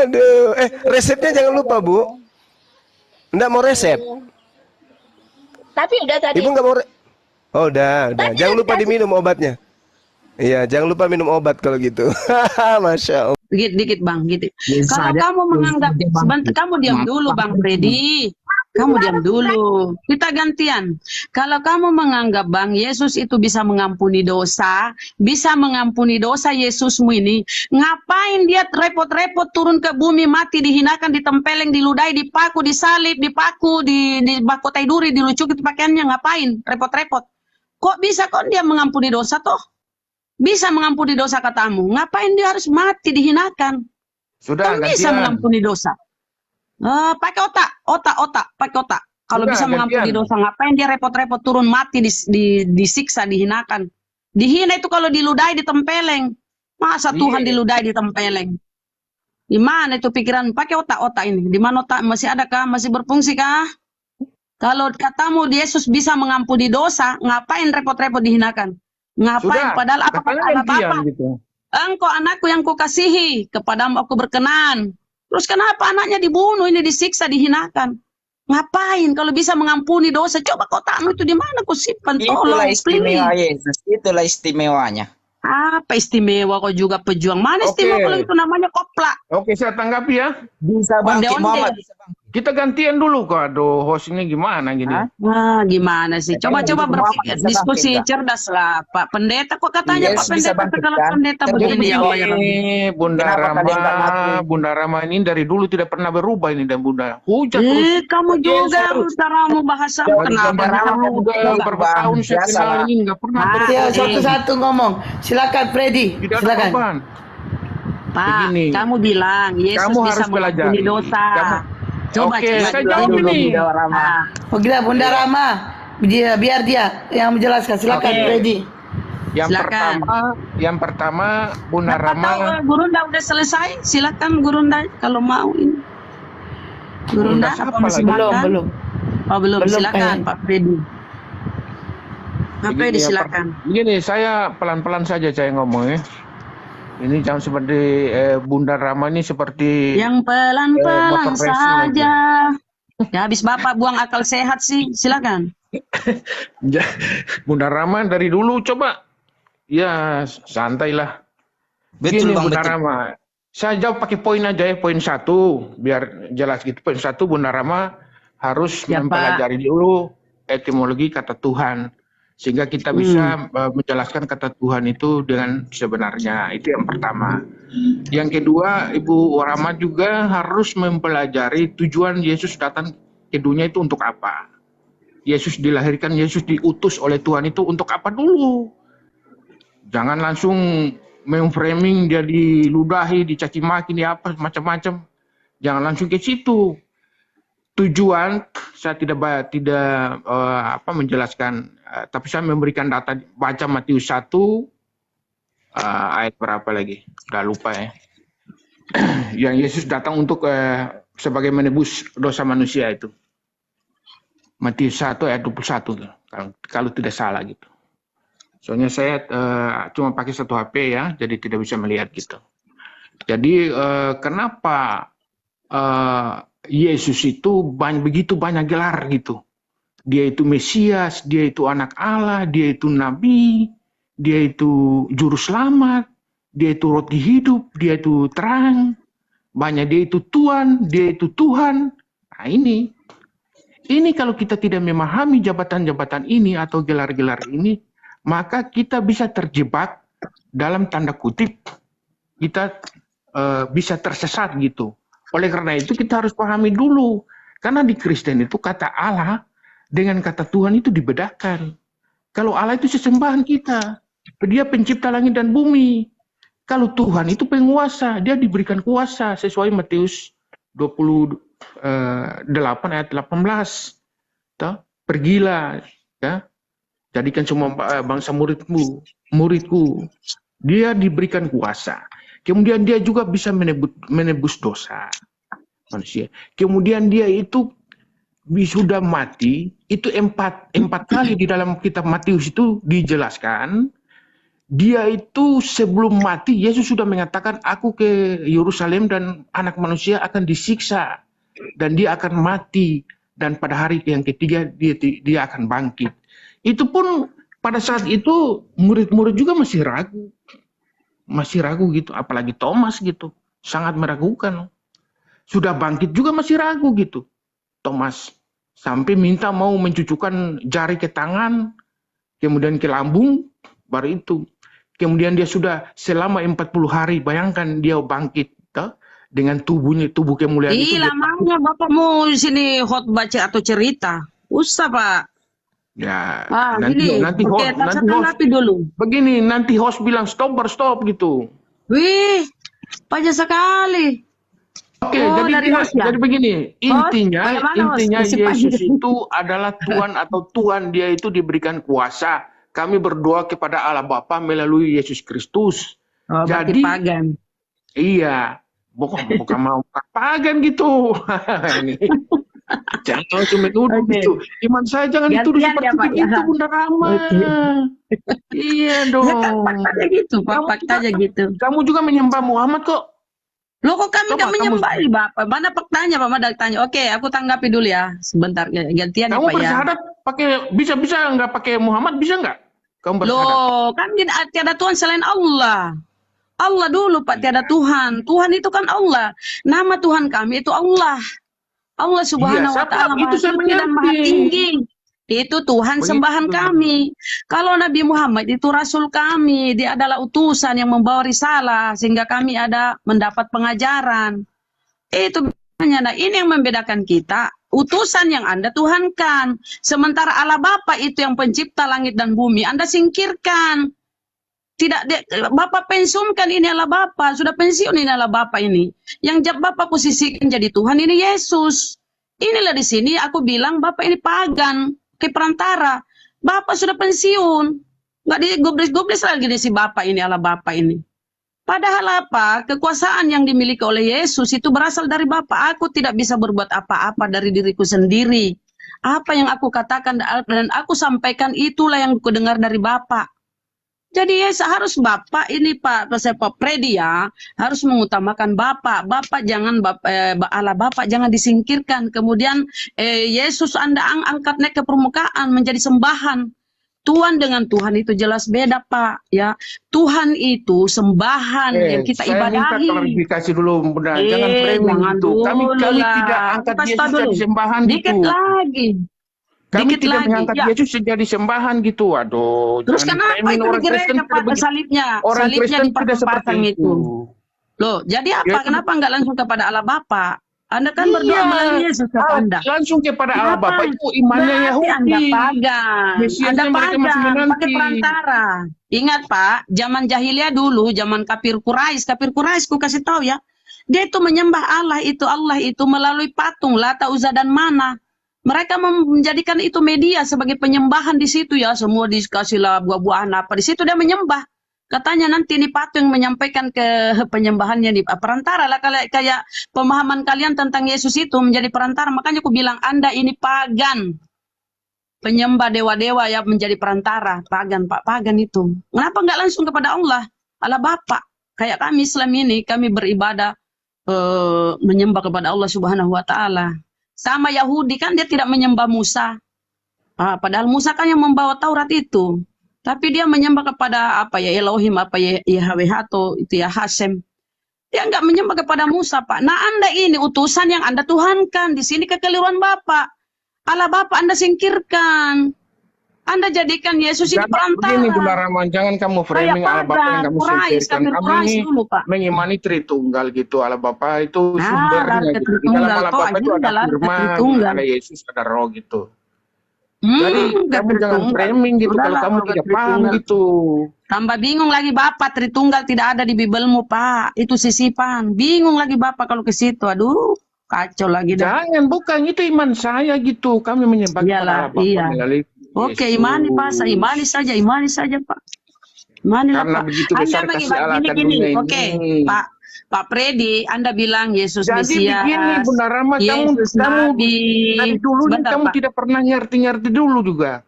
Aduh, resepnya jangan lupa, Bu. Enggak mau resep? Tapi udah tadi. Ibu nggak mau Oh, udah. Jangan lupa diminum obatnya. Iya, jangan lupa minum obat kalau gitu. Masya Allah. Dikit Bang, gitu. Kalau kamu menganggap sebentar, kamu diam dulu Bang Freddy. Kamu diam dulu. Kita gantian. Kalau kamu menganggap Bang Yesus itu bisa mengampuni dosa Yesusmu ini, ngapain dia repot-repot turun ke bumi, mati, dihinakan, ditempeleng, diludahi, dipaku, disalib, dipaku, dibakotai duri, dilucuki pakaiannya, ngapain? Repot-repot. Kok bisa dia mengampuni dosa toh? Bisa mengampuni dosa katamu. Ngapain dia harus mati, dihinakan? Sudah, Kan bisa mengampuni dosa. Pakai otak, pakai otak. Kalau bisa mengampuni dosa, ngapain dia repot-repot turun mati, disiksa, dihinakan? Dihina itu kalau diludahi, ditempeleng. Masa Tuhan diludahi, ditempeleng? Di mana itu pikiran? Pakai otak ini. Di mana otak? Masih ada kah? Masih berfungsi kah? Kalau katamu Yesus bisa mengampuni dosa, ngapain repot-repot dihinakan? Ngapain? Padahal apa gitu. Engkau anakku yang kukasihi, kepadamu aku berkenan. Terus kenapa anaknya dibunuh, ini disiksa, dihinakan? Ngapain kalau bisa mengampuni dosa? Coba kotakmu itu di mana kau simpan? Itulah Tolong, istimewa please. Yesus. Itulah istimewanya. Apa istimewa kau juga pejuang? Mana istimewa kalau itu namanya koplak? Oke, saya tanggapi ya. Bisa bangkit Onde-onde. Muhammad. Bisa bangkit. Kita gantian dulu kok. Aduh, host ini gimana gini? Hah? Gimana sih? Coba-coba berpikir, bisa diskusi bangkit, cerdas lah, Pak Pendeta. Kok katanya Yes, Pak bisa Pendeta bangkit, segala kan? pendeta Tapi begini ya Allah ya Rabbi. Bunda Kenapa kalian nggak ngaku? Bunda Rama ini dari dulu tidak pernah berubah ini dan Bunda. Hujat terus. Kamu juga caramu bahasamu Jadi kenapa? Bunda Rama Kamu Udah Enggak, berapa Bang. tahun saya Biasa kenal lah. ini nggak pernah Ah, berubah. Ya, satu-satu ngomong. Silakan Freddy. Tidak ada Silakan. perubahan. Pak, Begini. kamu bilang Yesus Kamu bisa harus belajar. mengampuni dosa. Coba Oke, coba saya dulu. jawab Dulu, ini. Bunda Rama. Ah, Oh gila, Bunda Rama. Biar dia yang menjelaskan. Silakan, Oke. Freddy. Silakan. Yang pertama Bunda Bapak tahu Rama. Gurunda udah selesai? Silakan Gurunda kalau mau ini. Gurunda siapa apa masih lagi? Belum, makan? belum. Oh belum, Belum, silakan kayaknya. Pak Freddy. Pak Freddy silakan. Begini, saya pelan-pelan saja saya ngomong ya. Ini jangan seperti Bunda Rama ini seperti Yang pelan-pelan motor racing saja. Ya habis Bapak buang akal sehat sih, silakan. Bunda Rama dari dulu coba ya santailah. Betul, Begini Bang, Bunda betul. Rama, saya jawab pakai poin aja ya, poin 1 biar jelas gitu. Poin 1 Bunda Rama harus Ya, Pak. mempelajari dulu etimologi kata Tuhan sehingga kita bisa menjelaskan kata Tuhan itu dengan sebenarnya. Itu yang pertama. Yang kedua, Ibu Rama juga harus mempelajari tujuan Yesus datang ke dunia itu untuk apa. Yesus dilahirkan, Yesus diutus oleh Tuhan itu untuk apa dulu. Jangan langsung memframing dia diludahi, dicaci maki, apa macam-macam. Jangan langsung ke situ. Tujuan saya tidak menjelaskan, tapi saya memberikan data. Baca Matius 1 ayat berapa lagi? Udah lupa ya. Yang Yesus datang untuk sebagai menebus dosa manusia itu. Matius 1 ayat 21 kalau tidak salah gitu. Soalnya saya cuma pakai satu HP ya, jadi tidak bisa melihat gitu. Jadi kenapa Yesus itu begitu banyak gelar gitu. Dia itu Mesias, dia itu anak Allah, dia itu Nabi, dia itu Juru Selamat, dia itu roti hidup, dia itu terang, banyak dia itu Tuhan, dia itu Tuhan. Nah ini kalau kita tidak memahami jabatan-jabatan ini atau gelar-gelar ini, maka kita bisa terjebak dalam tanda kutip, kita bisa tersesat gitu. Oleh karena itu kita harus pahami dulu. Karena di Kristen itu kata Allah dengan kata Tuhan itu dibedakan. Kalau Allah itu sesembahan kita. Dia pencipta langit dan bumi. Kalau Tuhan itu penguasa. Dia diberikan kuasa sesuai Matius 28 ayat 18. Pergilah. Ya. Jadikan semua bangsa muridku. Dia diberikan kuasa. Kemudian dia juga bisa menebus dosa manusia. Kemudian dia itu sudah mati. Itu empat kali di dalam kitab Matius itu dijelaskan. Dia itu sebelum mati, Yesus sudah mengatakan, aku ke Yerusalem dan anak manusia akan disiksa. Dan dia akan mati. Dan pada hari yang ketiga dia akan bangkit. Itu pun pada saat itu murid-murid juga masih ragu. Masih ragu gitu, apalagi Thomas gitu, sangat meragukan. Sudah bangkit juga masih ragu gitu, Thomas. Sampai minta mau mencucukkan jari ke tangan, kemudian ke lambung, baru itu. Kemudian dia sudah selama 40 hari, bayangkan dia bangkit, dengan tubuh kemuliaan itu. Lamanya Bapak mau di sini khotbah atau cerita? Usah Pak. Ya, Nanti host dulu. Begini, nanti host bilang stop gitu. Wih, pajak sekali. Oke, ya? jadi begini, intinya Yesus pagi. itu adalah Tuhan atau Tuhan, dia itu diberikan kuasa. Kami berdoa kepada Allah Bapa melalui Yesus Kristus. Oh, jadi pagan. Iya, bukan mau pagan gitu. Ini. Jangan cuma nuduh gitu. Iman saya jangan dituduh seperti itu, Bunda Rama. Iya dong. Faktanya gitu, Pak. Faktanya gitu. Kamu juga menyembah Muhammad kok. Loh kok kami Coba, menyembah Bapak? Mana faktanya Pak Madak tanya? Oke, aku tanggapi dulu ya. Sebentar gantian ya Kamu Pak ya. bersyahadat pakai bisa nggak pakai Muhammad, bisa nggak? Kamu bersyahadat. Loh, kan tiada Tuhan selain Allah. Allah dulu Pak, tiada Tuhan. Tuhan itu kan Allah. Nama Tuhan kami itu Allah. Allah Subhanahu wa Ta'ala Maha Suci dan Maha Tinggi. Itu Tuhan sembahan kami. Kalau Nabi Muhammad itu Rasul kami, dia adalah utusan yang membawa risalah sehingga kami ada mendapat pengajaran. Itu bedanya. Nah, ini yang membedakan kita. Utusan yang Anda tuhankan. Sementara Allah Bapa itu yang pencipta langit dan bumi, Anda singkirkan. Bapak pensiunkan, ini adalah Bapak, sudah pensiun, ini adalah Bapak ini. Yang Bapak posisikan jadi Tuhan ini Yesus. Inilah di sini aku bilang Bapak ini pagan, ke perantara. Bapak sudah pensiun. Nggak digubris-gubris lagi di si Bapak ini adalah Bapak ini. Padahal apa? Kekuasaan yang dimiliki oleh Yesus itu berasal dari Bapa. Aku tidak bisa berbuat apa-apa dari diriku sendiri. Apa yang aku katakan dan aku sampaikan itulah yang aku dengar dari Bapa. Jadi harus Bapak ini Pak Freddy ya, harus mengutamakan Bapak. Bapak jangan Allah Bapak jangan disingkirkan. Kemudian Yesus Anda angkat naik ke permukaan menjadi sembahan. Tuhan dengan Tuhan itu jelas beda Pak ya. Tuhan itu sembahan yang kita ibadahi. Saya minta klarifikasi dulu, Bunda. Jangan framing itu. Kami tidak angkat Yesus jadi sembahan dikit gitu. lagi. Kami Dikit tidak lagi, mengangkat ya. Yesus jadi sembahan gitu. Waduh. Terus jangan kenapa framing itu orang Kristen digereja Pak salibnya? Orang Salibnya Kristen tidak dipertempatkan seperti itu. itu. Loh, jadi apa? Ya, Kenapa enggak langsung kepada Allah Bapa? Anda kan berdoa melalui Yesus kepada Anda. langsung kepada Allah Kenapa? Bapa itu imannya Berarti Yahudi. Anda pagan. Mesiasnya Anda mereka masih pagan, menanti. pakai perantara. Ingat Pak, zaman jahiliyah dulu, zaman kafir Quraisy ku kasih tahu ya. Dia itu menyembah Allah itu melalui patung Lata, Uzza dan Mana. Mereka menjadikan itu media sebagai penyembahan di situ ya. Semua dikasihlah buah-buahan apa di situ dia menyembah. Katanya nanti ini patung yang menyampaikan ke penyembahannya di perantara lah kayak pemahaman kalian tentang Yesus itu menjadi perantara. Makanya aku bilang Anda ini pagan. Penyembah dewa-dewa ya menjadi perantara. Pagan Pak, pagan itu. Kenapa enggak langsung kepada Allah Bapa? Kayak kami Islam ini, kami beribadah menyembah kepada Allah Subhanahu wa taala. Sama Yahudi kan dia tidak menyembah Musa. Padahal Musa kan yang membawa Taurat itu. Tapi dia menyembah kepada apa ya Elohim, apa ya Yahweh atau itu ya Hasem. Dia enggak menyembah kepada Musa, Pak. Nah, Anda ini utusan yang Anda tuhankan. Di sini kekeliruan Bapak. Allah Bapak Anda singkirkan. Anda jadikan Yesus ini perantara. Begini Bunda Rahman, jangan kamu framing Allah Bapa yang kamu singkirkan. Kami ini mengimani Tritunggal gitu. Allah Bapa itu sumbernya gitu. Di dalam Allah Bapa itu ada firman, ada Yesus, ada Roh gitu. Jadi kamu jangan framing gitu kalau kamu tidak paham gitu. Tambah bingung lagi Bapak, Tritunggal tidak ada di Bibelmu Pak. Itu sisipan. Bingung lagi Bapak kalau ke situ. Aduh, kacau lagi dah. Jangan, bukan itu iman saya gitu. Kami menyembah kepada Allah Bapa melalui Oke, Yesus. imani Pak, imani saja Pak. Imani lah Karena Pak. begitu besar kasih Allah akan gini. dunia ini. Oke, Pak Freddy, Anda bilang Yesus Jadi Mesias. begini Bunda Rahma, kamu dari dulu Sebentar, kamu Pak. tidak pernah ngerti dulu juga.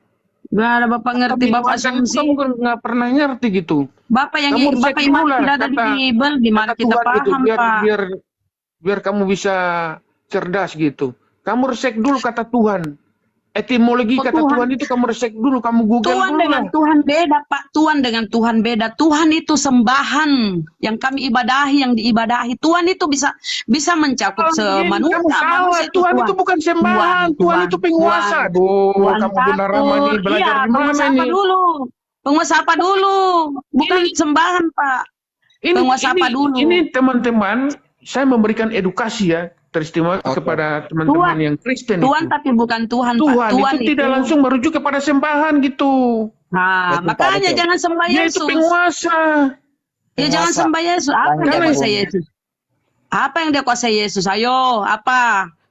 Gak ada Bapak ngerti, Tapi Bapak kamu asumsi. nggak pernah ngerti gitu. Bapak yang Kamu Bapak cek iman dulu lah tidak ada di kata- Bible, gimana Kata kita Tuhan gitu, paham Pak? biar kamu bisa cerdas gitu. Kamu resek dulu kata Tuhan. Etimologi Oh, kata Tuhan. Tuhan itu kamu resek dulu, kamu Google Tuhan dulu dengan lah. Tuhan beda Pak, Tuhan dengan Tuhan beda. Tuhan itu sembahan yang kami ibadahi, yang diibadahi. Tuhan itu bisa mencakup semanusia. Kamu salah, Manusia Tuhan itu bukan sembahan, Tuhan itu penguasa. Aduh, Tuhan kamu Bunda Rahma ini satu. belajar Iya, di mana penguasa ini? apa dulu? Penguasa apa dulu? Bukan sembahan Pak. Penguasa apa dulu? Ini teman-teman, saya memberikan edukasi ya, teristimewa kepada teman-teman Tuhan. yang Kristen Tuhan itu. tapi bukan Tuhan Pak. Tuhan itu tidak langsung merujuk kepada sembahan gitu. Nah, Betul, Pak, makanya betul. jangan sembah Dia itu Yesus. penguasa. Ya jangan sembah Yesus. Apa yang dia Jangan. kuasai Yesus? Apa yang dia kuasai Yesus? Ayo, apa?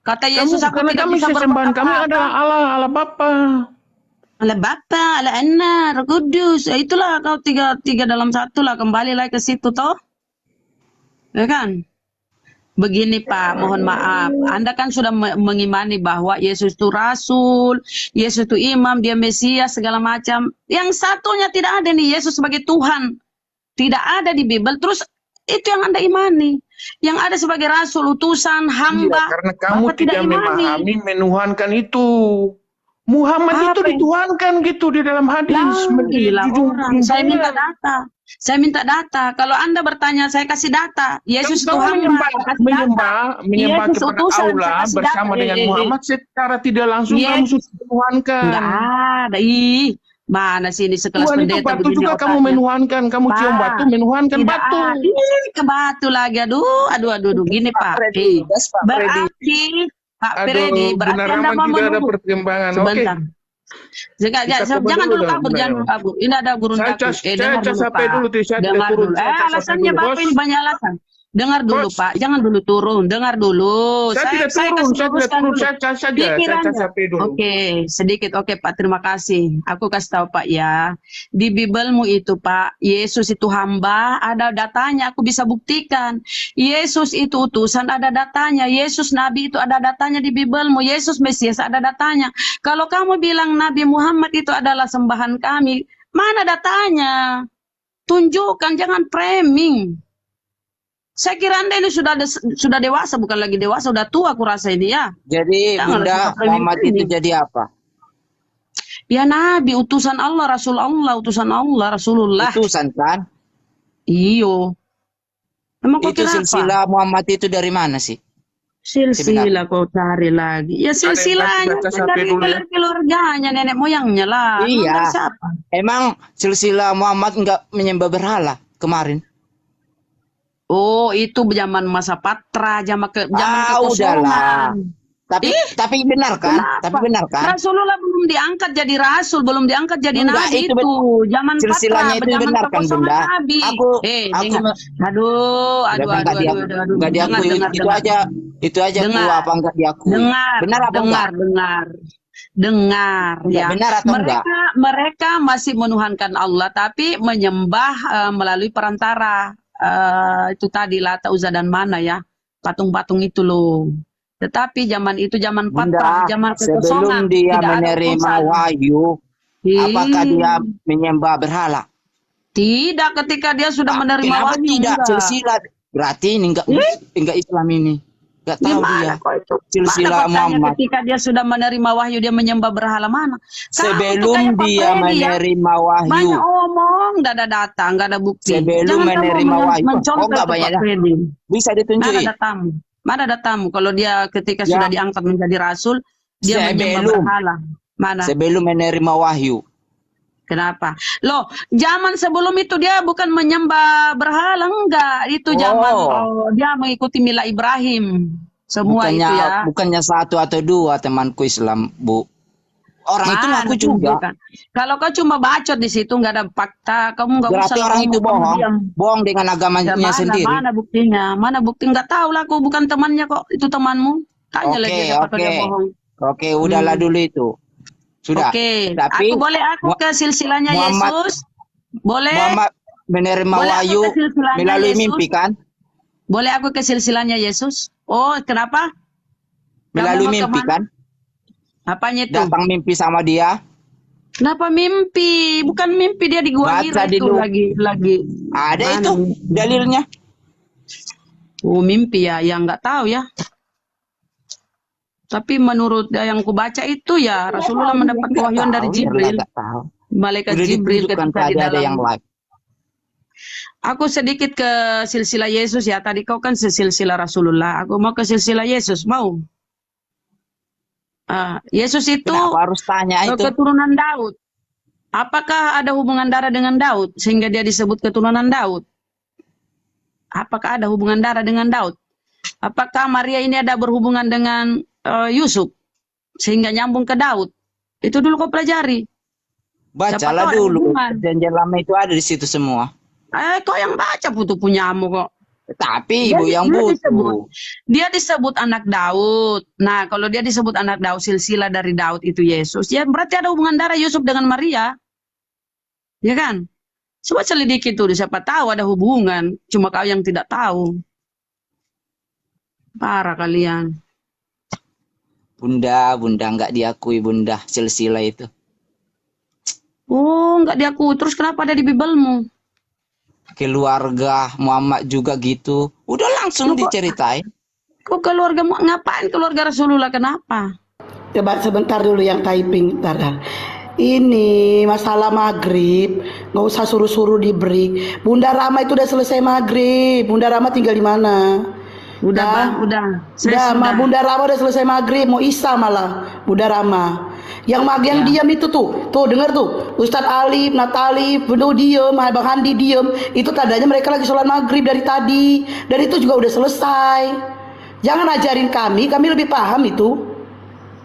Kata Yesus aku Karena tidak kami bisa sesembahan berbuat kami apa-apa. adalah Allah Bapa. Allah Bapa, Allah Anak, Roh Kudus. Ya, itulah kau tiga dalam satu lah. Kembali lagi ke situ toh. Ya kan? Begini Pak, mohon maaf. Anda kan sudah mengimani bahwa Yesus itu Rasul, Yesus itu Imam, dia Mesias, segala macam. Yang satunya tidak ada nih, Yesus sebagai Tuhan. Tidak ada di Bible. Terus itu yang Anda imani. Yang ada sebagai Rasul, utusan, hamba. Iya, karena kamu Bapak tidak memahami menuhankan itu. Muhammad itu Apa? dituhankan gitu di dalam hadis. Gila Menjunjung orang. Saya tinggi. minta data. Saya minta data. Kalau Anda bertanya, saya kasih data. Yesus itu Kamu hamba. Saya kasih data. menyembah Yesus kepada utusan, saya Allah kasih bersama data. dengan Muhammad secara tidak langsung Yes. kamu sudah menuhankan. Enggak ada. Ih, mana sih ini sekelas Tuhan itu pendeta batu begini juga kamu otaknya. menuhankan, kamu cium Pak, batu menuhankan Tidak batu. ada. Ih, ke batu lagi. Aduh. Gini Pak. Freddy, yes, Pak Freddy. Berarti Pak Aduh, Freddy, berarti benar Anda aman mau tidak ada menuduh. perkembangan. Oke. Sebentar. Jangan Kita coba jangan dulu dulu dong, kabur, Bunda jangan Ella. dulu kabur. Ini ada gurun Saya takut. saya Dengar cas dulu HP Pak. dulu, saya Dengar turun, dulu. saya cas HP Alasannya dulu, Bapak bos. ini banyak alasan. Dengar dulu Bos, Pak, jangan dulu turun. Dengar dulu. saya tidak Saya turun, kasih saya tidak luruskan turun, dulu. saya cas saja, saya cas Pikirannya. HP dulu. Oke, sedikit. Oke Pak, terima kasih. Aku kasih tahu Pak ya. Di Bibelmu itu Pak, Yesus itu hamba, ada datanya. Aku bisa buktikan. Yesus itu utusan, ada datanya. Yesus Nabi itu ada datanya di Bibelmu. Yesus Mesias ada datanya. Kalau kamu bilang Nabi Muhammad itu adalah sembahan kami, mana datanya? Tunjukkan, jangan framing. Saya kira Anda ini sudah dewasa, bukan lagi dewasa, sudah tua aku rasa ini ya. Jadi Janganlah Bunda suka framing Muhammad itu framing. jadi apa? Ya Nabi, utusan Allah, Rasul Allah, utusan Allah, Rasulullah. Utusan kan? Iyo. Emang kau Itu kira apa? silsilah Muhammad itu dari mana sih? Silsilah kau cari lagi. Ya silsilahnya baca sampai dari dulu ya. keluarganya, nenek moyangnya lah. Emang Iya. dari siapa? Emang silsilah Muhammad enggak menyembah berhala kemarin? Oh, itu zaman masa Patra, zaman Ah, udahlah. kekosongan. Tapi benar kan? Kenapa? Tapi benar kan? Rasulullah belum diangkat jadi rasul, belum diangkat jadi Enggak, nabi itu itu. Zaman silsilahnya Patra, itu zaman benar kan, kekosongan Bunda? nabi. Aku- Dengar. Aduh. Enggak Dengar, diakui. dengar, Itu dengar. aja Dengar. tua apa enggak diakui? Dengar, Benar apa enggak? dengar Enggak, ya. benar atau enggak? Mereka masih menuhankan Allah tapi menyembah melalui perantara itu tadi Lata, Uzza dan Mana ya, patung-patung itu loh. Tetapi zaman itu zaman Patra, Bunda, zaman sebelum kekosongan, dia tidak ada menerima utusan. wahyu, apakah dia menyembah berhala? Tidak, ketika dia sudah menerima Kenapa wahyu tidak? enggak. Silsilah berarti ini enggak Islam ini. Enggak tahu Gimana dia. kok itu? Silsilah Mana percaya Muhammad. ketika dia sudah menerima wahyu dia menyembah berhala mana? Kamu tuh Sebelum kayak Pak dia Freddy ya. menerima wahyu, Banyak omong, nggak ada data, nggak ada bukti. Sebelum Jangan kamu menerima wahyu. mencontoh Oh, nggak tuh, banyak Pak dah. Freddy. bisa Mana ditunjukin. datamu? Mana datamu? Kalau dia ketika Ya. sudah diangkat menjadi rasul, dia menyembah Sebelum. berhala. Mana? Sebelum menerima wahyu. Kenapa? Loh, zaman sebelum itu dia bukan menyembah berhala, enggak. Itu zaman dia mengikuti mila Ibrahim. Semua itu ya. Bukannya satu atau dua temanku Islam, Bu. Orang itu Mana ngaku juga. tunjukkan. Kalau kau cuma bacot di situ nggak ada fakta, kamu nggak usah Berarti orang itu ngomong, kamu bohong. diam. Bohong dengan agamanya Ya, sendiri. mana buktinya? Mana bukti? Nggak tahu lah, aku bukan temannya kok. Itu temanmu. Tanya Oke, lagi apakah dia oke. bohong. Oke, udahlah dulu itu. Sudah. Oke, Tapi aku ke silsilahnya Muhammad- Yesus. Boleh? Muhammad menerima Boleh aku wahyu ke silsilahnya melalui Yesus? mimpi kan? Boleh aku ke silsilahnya Yesus? Oh, kenapa? Melalui Kamu mau mimpi kemana? kan? Apanya itu? Datang mimpi sama dia. Kenapa mimpi? Bukan mimpi, dia di gua Baca Hira itu dulu. lagi. Ada Mana itu mimpi? dalilnya. Oh, mimpi ya, yang nggak tahu ya. Tapi menurut yang ku baca itu ya Rasulullah mendapat kewahyuan dari Jibril, Nggak tahu. malaikat Udah Jibril ditunjukkan ketika di tadi ada yang dalam. live. Aku sedikit ke silsilah Yesus ya. Tadi kau kan silsilah Rasulullah. Aku mau ke silsilah Yesus, mau. Yesus itu Kenapa harus tanya itu? keturunan Daud. Apakah ada hubungan darah dengan Daud sehingga dia disebut keturunan Daud? Apakah ada hubungan darah dengan Daud? Apakah Maria ini ada berhubungan dengan Yusuf sehingga nyambung ke Daud? Itu dulu kau pelajari. Siapa Bacalah tahu ada dulu. hubungan. Perjanjian lama itu ada di situ semua. Kau yang baca putu punyamu kok. Tapi Dia- ibu yang dia butuh. disebut. Dia disebut anak Daud. Nah, kalau dia disebut anak Daud, silsilah dari Daud itu Yesus. Ya berarti ada hubungan darah Yusuf dengan Maria. Ya kan? Coba selidiki tuh, siapa tahu ada hubungan. Cuma kau yang tidak tahu. Parah kalian. Bunda nggak diakui Bunda silsilah itu. Oh, enggak diakui. Terus kenapa ada di Bibelmu? Keluarga Muhammad juga gitu. Udah langsung Loh, kok- diceritain. Kok keluargamu, ngapain keluarga Rasulullah? Kenapa? Coba sebentar dulu yang typing, bentar. Ini masalah maghrib, nggak usah suruh-suruh di break. Bunda Rama itu udah selesai maghrib. Bunda Rama tinggal di mana? Udah, Dah. Bang, udah. Udah, Bunda Rama udah selesai maghrib, mau Isya malah. Bunda Rama. Yang yang diam itu tuh denger tuh. Ustadz Alif, Natalif, Bendo diem, Bang Handi diem. Itu tandanya mereka lagi sholat maghrib dari tadi. Dan itu juga udah selesai. Jangan ajarin kami lebih paham itu.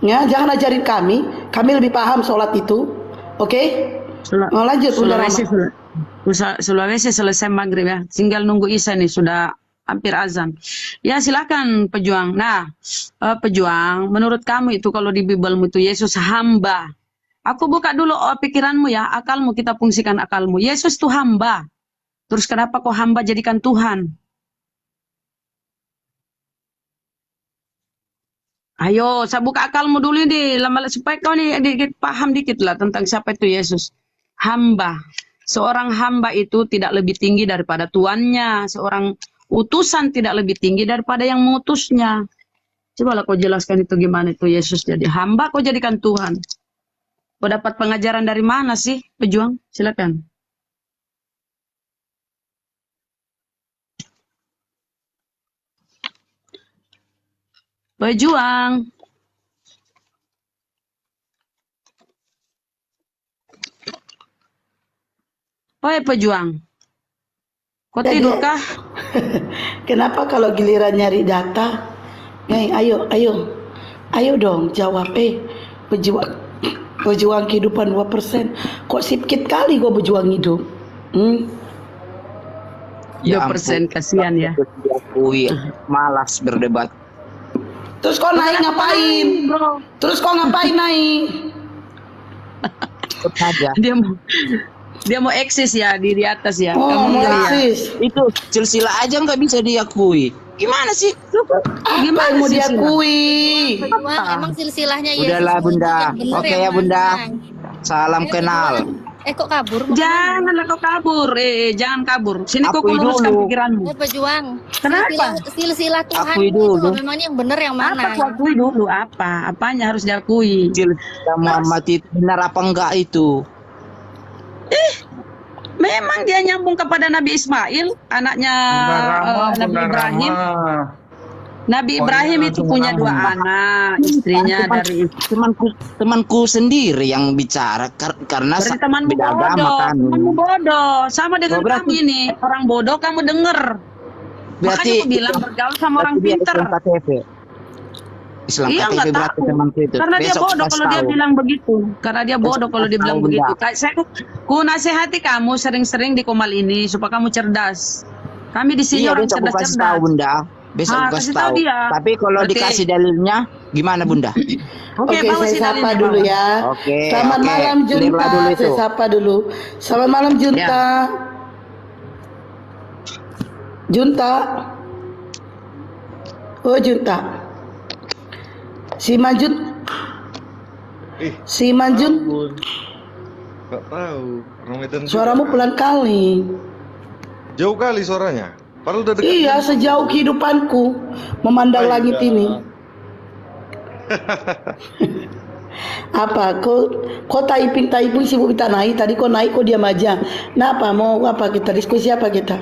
Ya, jangan ajarin kami. Kami lebih paham sholat itu. Oke? Mau lanjut, Bunda Rama. Sulawesi selesai maghrib ya. Tinggal nunggu Isya nih, sudah hampir azan. Ya silakan pejuang. Nah, pejuang, menurut kamu itu kalau di Bibelmu itu Yesus hamba. Aku buka dulu pikiranmu ya, akalmu, kita fungsikan akalmu. Yesus itu hamba. Terus kenapa kok hamba jadikan Tuhan? Ayo, saya buka akalmu dulu ini, supaya kau nih paham dikit lah tentang siapa itu Yesus. Hamba. Seorang hamba itu tidak lebih tinggi daripada tuannya. Seorang utusan tidak lebih tinggi daripada yang mengutusnya. Cobalah kau jelaskan itu gimana itu Yesus jadi hamba, kau jadikan Tuhan. Kau dapat pengajaran dari mana sih, pejuang? Silakan. Pejuang. Oi pejuang. Kau tidur kah? Kenapa kalau giliran nyari data? Ayo dong jawab. Pejuang kehidupan 2%. Kok sedikit kali kok berjuang hidup? 2% kasihan ya. Diakui, malas berdebat. Terus kau naik ngapain? Terus kau ngapain naik? Ikut aja. Dia mau eksis ya di atas ya. Oh, Kamu mau ya. eksis. Itu silsilah aja nggak bisa diakui. Gimana sih? Apa yang mau diakui? Pejuang, emang silsilahnya Yesus. Udahlah Bunda. yang bener Oke yang ya Bunda. mana? Salam kenal. Kok kabur? Janganlah kau kabur. Jangan kabur. Sini kau Akui luruskan dulu. pikiranmu. Pejuang. Kenapa? Silsilah Tuhan Akui itu dulu. memang yang bener yang Apa mana? kau akui dulu? Apa? Apanya harus diakui? Silsilah Muhammad itu benar apa enggak itu? Memang dia nyambung kepada Nabi Ismail, anaknya Nabi Ibrahim. Nabi Ibrahim itu punya 2 anak, istrinya dari Temanku sendiri yang bicara karena dari temanmu beda agama bodoh. kan. Temanmu bodoh, sama dengan Oh, berarti- kamu ini, orang bodoh kamu denger. Makanya aku bilang bergaul sama orang berarti dia pinter. Islam KTP. Islam Iya KTP nggak berarti tahu. temanku itu. Karena dia Besok bodoh kasih kalau dia tahu. bilang begitu. Karena dia bodoh kalau dia bilang tahu, begitu. Bunda. Kayak saya ku nasihati kamu sering-sering di Komal ini supaya kamu cerdas. Kami di sini Iya, orang besok aku kasih tahu cerdas-cerdas. Bunda. Besok aku kasih kasih tahu tahu. dia. Tapi kalau Berarti- dikasih dalilnya gimana Bunda? Oke, bawa saya si sapa dalilnya, dulu bawa. ya. Oke, Selamat oke. malam Clear Junta. lah dulu Saya itu. sapa dulu. Selamat malam Junta. Junta. Oh Junta. Si Manjun. Gak tahu. Orang Medan juga. Suaramu pelan kali. Jauh kali suaranya. Padahal udah dekat. Iya, sejauh kehidupanku memandang langit ini. Apa? Kau taiping sibuk kita naik. Tadi kau naik, kau diam aja. Nah, apa? Mau apa kita? Diskusi apa kita?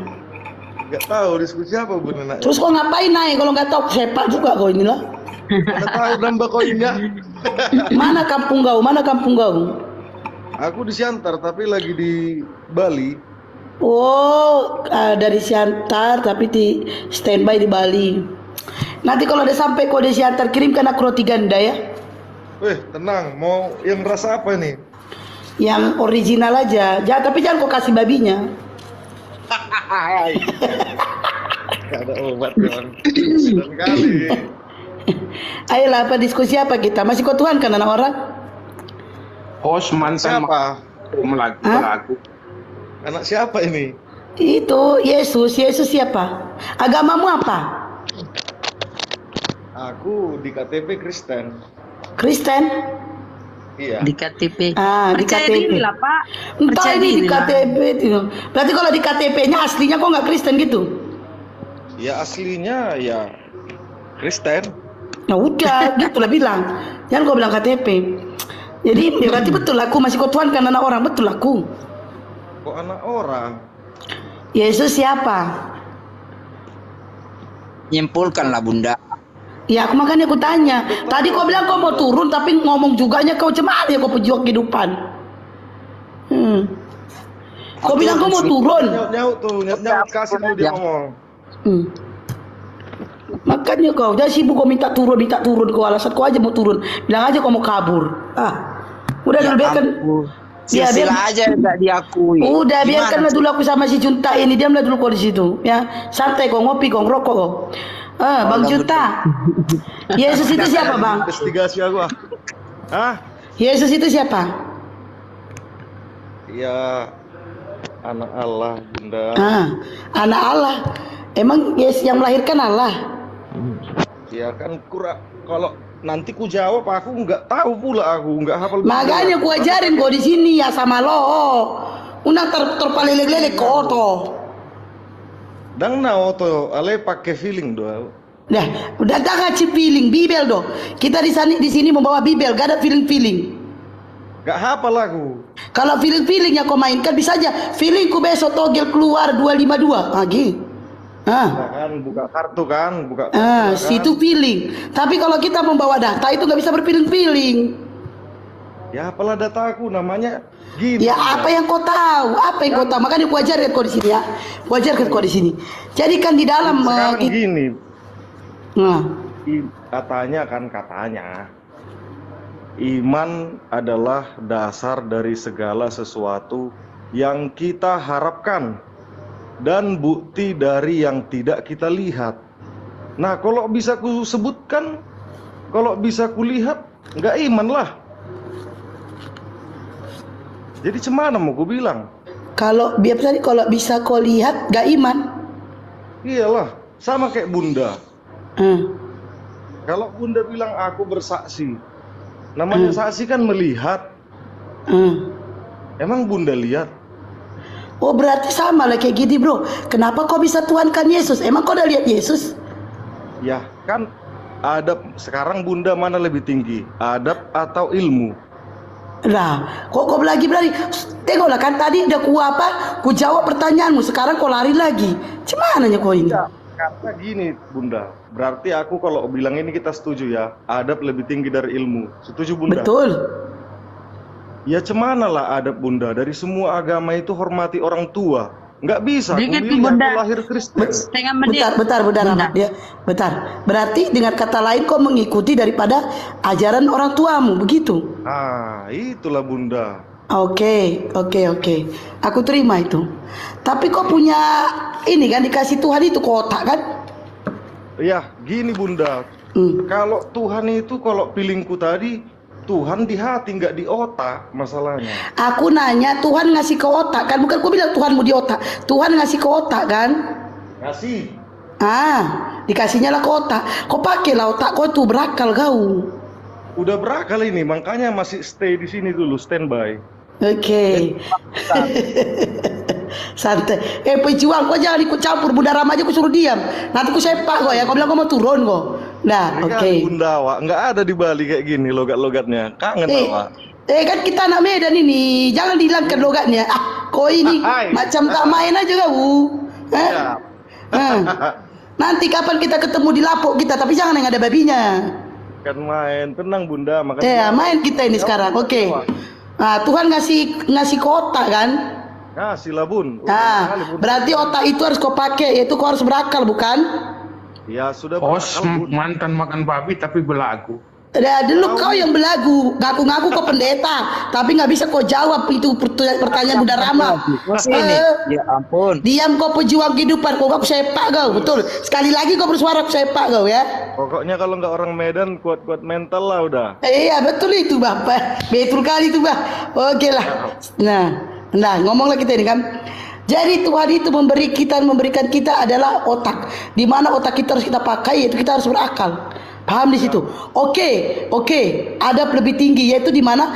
Gak tahu diskusi apa Bunda. Terus kau ngapain naik? Kalau nggak tahu, sepak juga kau inilah. Mana tahu nambah koinnya. Mana kampung kau? Mana kampung kau? Aku di Siantar tapi lagi di Bali. Oh, dari Siantar tapi di standby di Bali. Nanti kalau udah sampai kau di Siantar, kirimkan aku roti ganda ya. Tenang, mau yang rasa apa nih? Yang original aja. Tapi jangan kau kasih babinya. Gak ada obat kawan. Dan kali. Ayolah, apa diskusi apa kita? Masih kau Tuhan kan anak orang? Host mantan Siapa? pelaku. Anak siapa ini? Itu Yesus. Yesus siapa? Agamamu apa? Aku di KTP Kristen. Kristen? Iya. Di KTP. Di Percaya KTP. diri lah, Pak. Entah Percaya ini di diri lah. KTP itu. Berarti kalau di KTP-nya aslinya kok nggak Kristen gitu? Ya aslinya ya Kristen. Nah udah, gitulah bilang. Jangan kau bilang KTP. Jadi ya berarti betul aku masih kau Tuhan kan anak orang, betul aku. Kok anak orang? Yesus siapa? Nyimpulkanlah Bunda. Ya aku makanya aku tanya. Tadi kau bilang kau mau turun tapi ngomong juganya kau cemar ya kau pejuang kehidupan. Kau bilang kau mau turun. Nyaut-nyaut tuh, nyaut-nyaut kasih dulu dia ngomong. Maka Makanya kau jangan sibuk kau minta turun kau alasan kau aja mau turun. Bilang aja kau mau kabur. Udah dulu biarkan. Ya, Silsilah aja nggak diakui. Udah Gimana biarkanlah sih? dulu aku sama si Junta ini, diamlah dulu kau di situ. Ya, santai kau ngopi kau ngerokok kau. Bang Junta. Yesus itu siapa, Bang? Investigasi aku. Hah? Yesus itu siapa? Ya, anak Allah, Bunda. Anak Allah. Emang Yesus yang melahirkan Allah? Ya kan kalau nanti ku jawab aku nggak tahu pula, aku nggak hafal. Makanya ku ajarin kau di sini ya sama lo. Unang terpalelek-lelek kau toh. Dang na oto ale pakai feeling doa. Nah, udah ngaci feeling Bibel doh. Kita di sini membawa Bibel, gak ada feeling. Gak hafal aku. Kalau feeling yang kau mainkan bisa aja. Feelingku besok togel keluar 252 lagi. Kan buka kartu kan, situ feeling. Tapi kalau kita membawa data itu nggak bisa berpiling-piling. Ya apalah dataku namanya gini. Ya apa yang kau tahu? Makanya ku ajarkan kau di sini ya. Ku ajarkan kau di sini. Jadi kan di dalam sekarang gini. Nah, katanya iman adalah dasar dari segala sesuatu yang kita harapkan dan bukti dari yang tidak kita lihat. Nah, kalau bisa ku sebutkan, kalau bisa ku lihat, nggak iman lah. Jadi cemana mau ku bilang? Kalau bisa kau lihat, nggak iman. Iyalah, sama kayak Bunda. Kalau Bunda bilang aku bersaksi, namanya saksi kan melihat. Emang Bunda lihat? Oh berarti sama lah kayak gini bro. Kenapa kau bisa tuhankan Yesus? Emang kau udah lihat Yesus? Ya kan adab. Sekarang Bunda mana lebih tinggi, adab atau ilmu? Nah kok lagi berlari? Tengoklah kan tadi udah ku jawab pertanyaanmu. Sekarang kau lari lagi. Cumananya kau ini? Ya, karena gini Bunda, berarti aku kalau bilang ini kita setuju ya, adab lebih tinggi dari ilmu. Setuju Bunda? Betul. Ya cemana lah adab Bunda, dari semua agama itu hormati orang tua. Nggak bisa, aku Dikit, milih Bunda. aku lahir Kristen. Setengah menit. Bentar, bentar. Berarti dengan kata lain kau mengikuti daripada ajaran orang tuamu, begitu? Itulah Bunda. Oke. Aku terima itu. Tapi kau punya ini kan dikasih Tuhan itu kotak kan? Ya, gini Bunda. Kalau Tuhan itu, kalau pilingku tadi, Tuhan di hati nggak di otak masalahnya. Aku nanya Tuhan ngasih ke otak kan? Bukan kau bilang Tuhanmu di otak. Tuhan ngasih ke otak kan? Ngasih. Dikasihnya lah ke otak. Kau pakai lah otak kau tuh berakal kau. Udah berakal ini, makanya masih stay di sini dulu, standby. Oke. Santai. Pejuang kau jangan ikut campur. Bunda Rama aja kau suruh diam. Nanti kau sepak kau ya. Kau bilang kau mau turun kau. Nah, oke. Bunda Wak, nggak ada di Bali kayak gini logat-logatnya. Kangen Wak. Kan kita anak Medan ini. Jangan dihilangkan logatnya. Kau ini macam tak main aja kau. Nanti kapan kita ketemu di Lapok kita, tapi jangan yang ada babinya. Kan main, tenang Bunda. Makanya main kita ini sekarang. Oke. Tuhan ngasih ke otak kan? Ngasih lah Bun. Berarti otak itu harus kau pakai, yaitu kau harus berakal bukan? Ya sudah. Mantan makan babi tapi belagu. Dulu kau yang belagu, ngaku-ngaku kau pendeta, tapi nggak bisa kau jawab itu pertanyaan Bunda Rama. Ya ampun. Diam kau pejuang kehidupan, kau sepak kau, betul. Sekali lagi kau bersuara sepak kau ya. Pokoknya kalau nggak orang Medan kuat-kuat mental lah udah. Iya betul itu Bapak, betul kali itu Bah. Oke lah. Nah ngomonglah kita ini kan. Jadi Tuhan itu memberikan kita adalah otak. Di mana otak kita harus kita pakai, yaitu kita harus berakal. Paham di situ? Oke. Adab lebih tinggi, yaitu di mana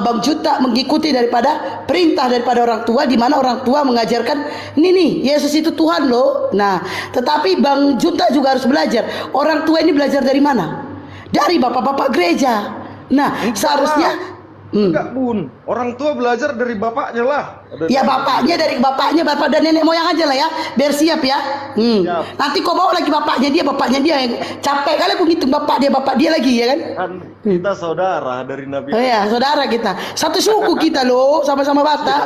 Bang Junta mengikuti daripada perintah daripada orang tua, di mana orang tua mengajarkan ini Yesus itu Tuhan loh. Nah, tetapi Bang Junta juga harus belajar. Orang tua ini belajar dari mana? Dari bapak-bapak gereja. Nah, seharusnya Enggak Bun, orang tua belajar dari bapaknya lah. Ya bapaknya dari bapaknya, bapak dan nenek moyang aja lah ya, biar siap ya. Siap. Nanti kau bawa lagi bapaknya dia yang capek kali aku ngitung bapak dia lagi ya kan? Kan kita saudara dari Nabi. Oh ya saudara kita, satu suku kita loh, sama-sama Batak.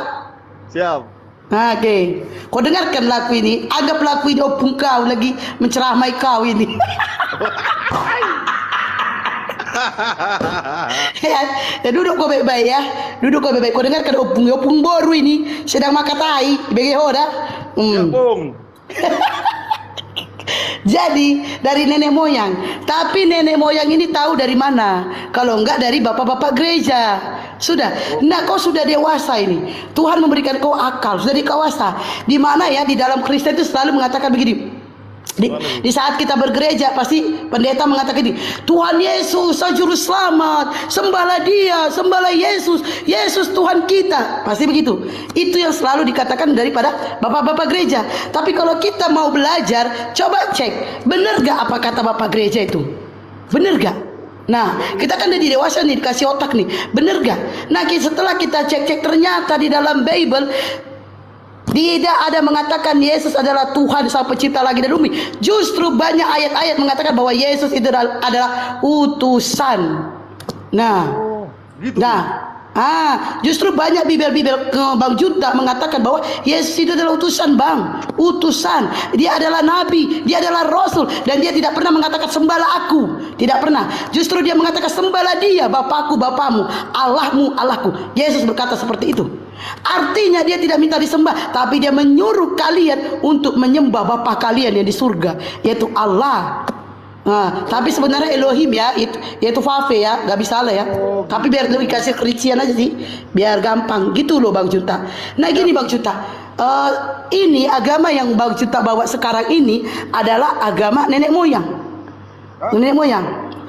Siap. Oke, kau dengarkan lagu ini. Anggap lagu ini opung kau lagi menceramai kau ini. Ya, duduk kau baik-baik ya. Duduk kau baik-baik. Kau dengarkan opung baru ini sedang makan tai. Bagaimana dah? Ya, Bung. Jadi dari nenek moyang. Tapi nenek moyang ini tahu dari mana? Kalau enggak dari bapak-bapak gereja. Sudah. Nah, kau sudah dewasa ini. Tuhan memberikan kau akal, sudah dewasa. Di mana ya di dalam Kristen itu selalu mengatakan begini. Di saat kita bergereja pasti pendeta mengatakan ini, Tuhan Yesus juru selamat, sembahlah Dia, sembahlah Yesus, Yesus Tuhan kita. Pasti begitu. Itu yang selalu dikatakan daripada bapak-bapak gereja. Tapi kalau kita mau belajar, coba cek, benar gak apa kata bapak gereja itu? Benar gak? Nah, kita kan udah di dewasa nih, dikasih otak nih, bener gak? Nah, setelah kita cek-cek ternyata di dalam Bible tidak ada mengatakan Yesus adalah Tuhan Sang Pencipta langit dan bumi. Justru banyak ayat-ayat mengatakan bahwa Yesus itu adalah utusan. Nah, Gitu. justru banyak bibel-bibel Bang Junta mengatakan bahwa Yesus itu adalah utusan, Bang. Utusan. Dia adalah nabi, dia adalah rasul, dan dia tidak pernah mengatakan sembahlah aku. Tidak pernah. Justru dia mengatakan sembahlah Dia, Bapakku, Bapamu, Allahmu, Allahku. Yesus berkata seperti itu. Artinya dia tidak minta disembah, tapi dia menyuruh kalian untuk menyembah Bapa kalian yang di surga, yaitu Allah. Nah, tapi sebenarnya Elohim ya, yaitu Fave ya, gak bisa lah ya. Tapi biar lebih kasih kerincian aja sih, biar gampang gitu loh Bang Junta. Nah gini Bang Junta, ini agama yang Bang Junta bawa sekarang ini adalah agama nenek moyang. Nenek moyang.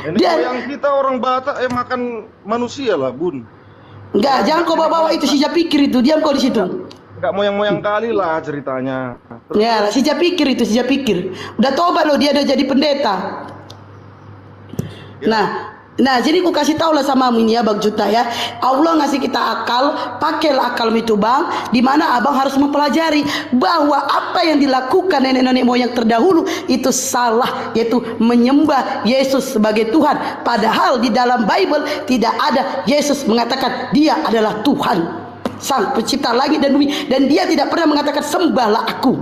Nenek moyang kita orang Batak makan manusia lah, Bun. Enggak, jangan kau bawa itu si pikir itu, diam kau di situ. Enggak moyang-moyang kali lah ceritanya. Ya, si pikir itu, si pikir. Udah tobat loh, dia udah jadi pendeta. Nah, jadi ku kasih tahu lah sama ini ya Bang Junta ya. Allah ngasih kita akal, pakailah akal itu Bang. Dimana abang harus mempelajari bahwa apa yang dilakukan nenek-nenek moyang terdahulu itu salah, yaitu menyembah Yesus sebagai Tuhan. Padahal di dalam Bible tidak ada Yesus mengatakan Dia adalah Tuhan, Sang Pencipta langit dan bumi, dan Dia tidak pernah mengatakan sembahlah aku.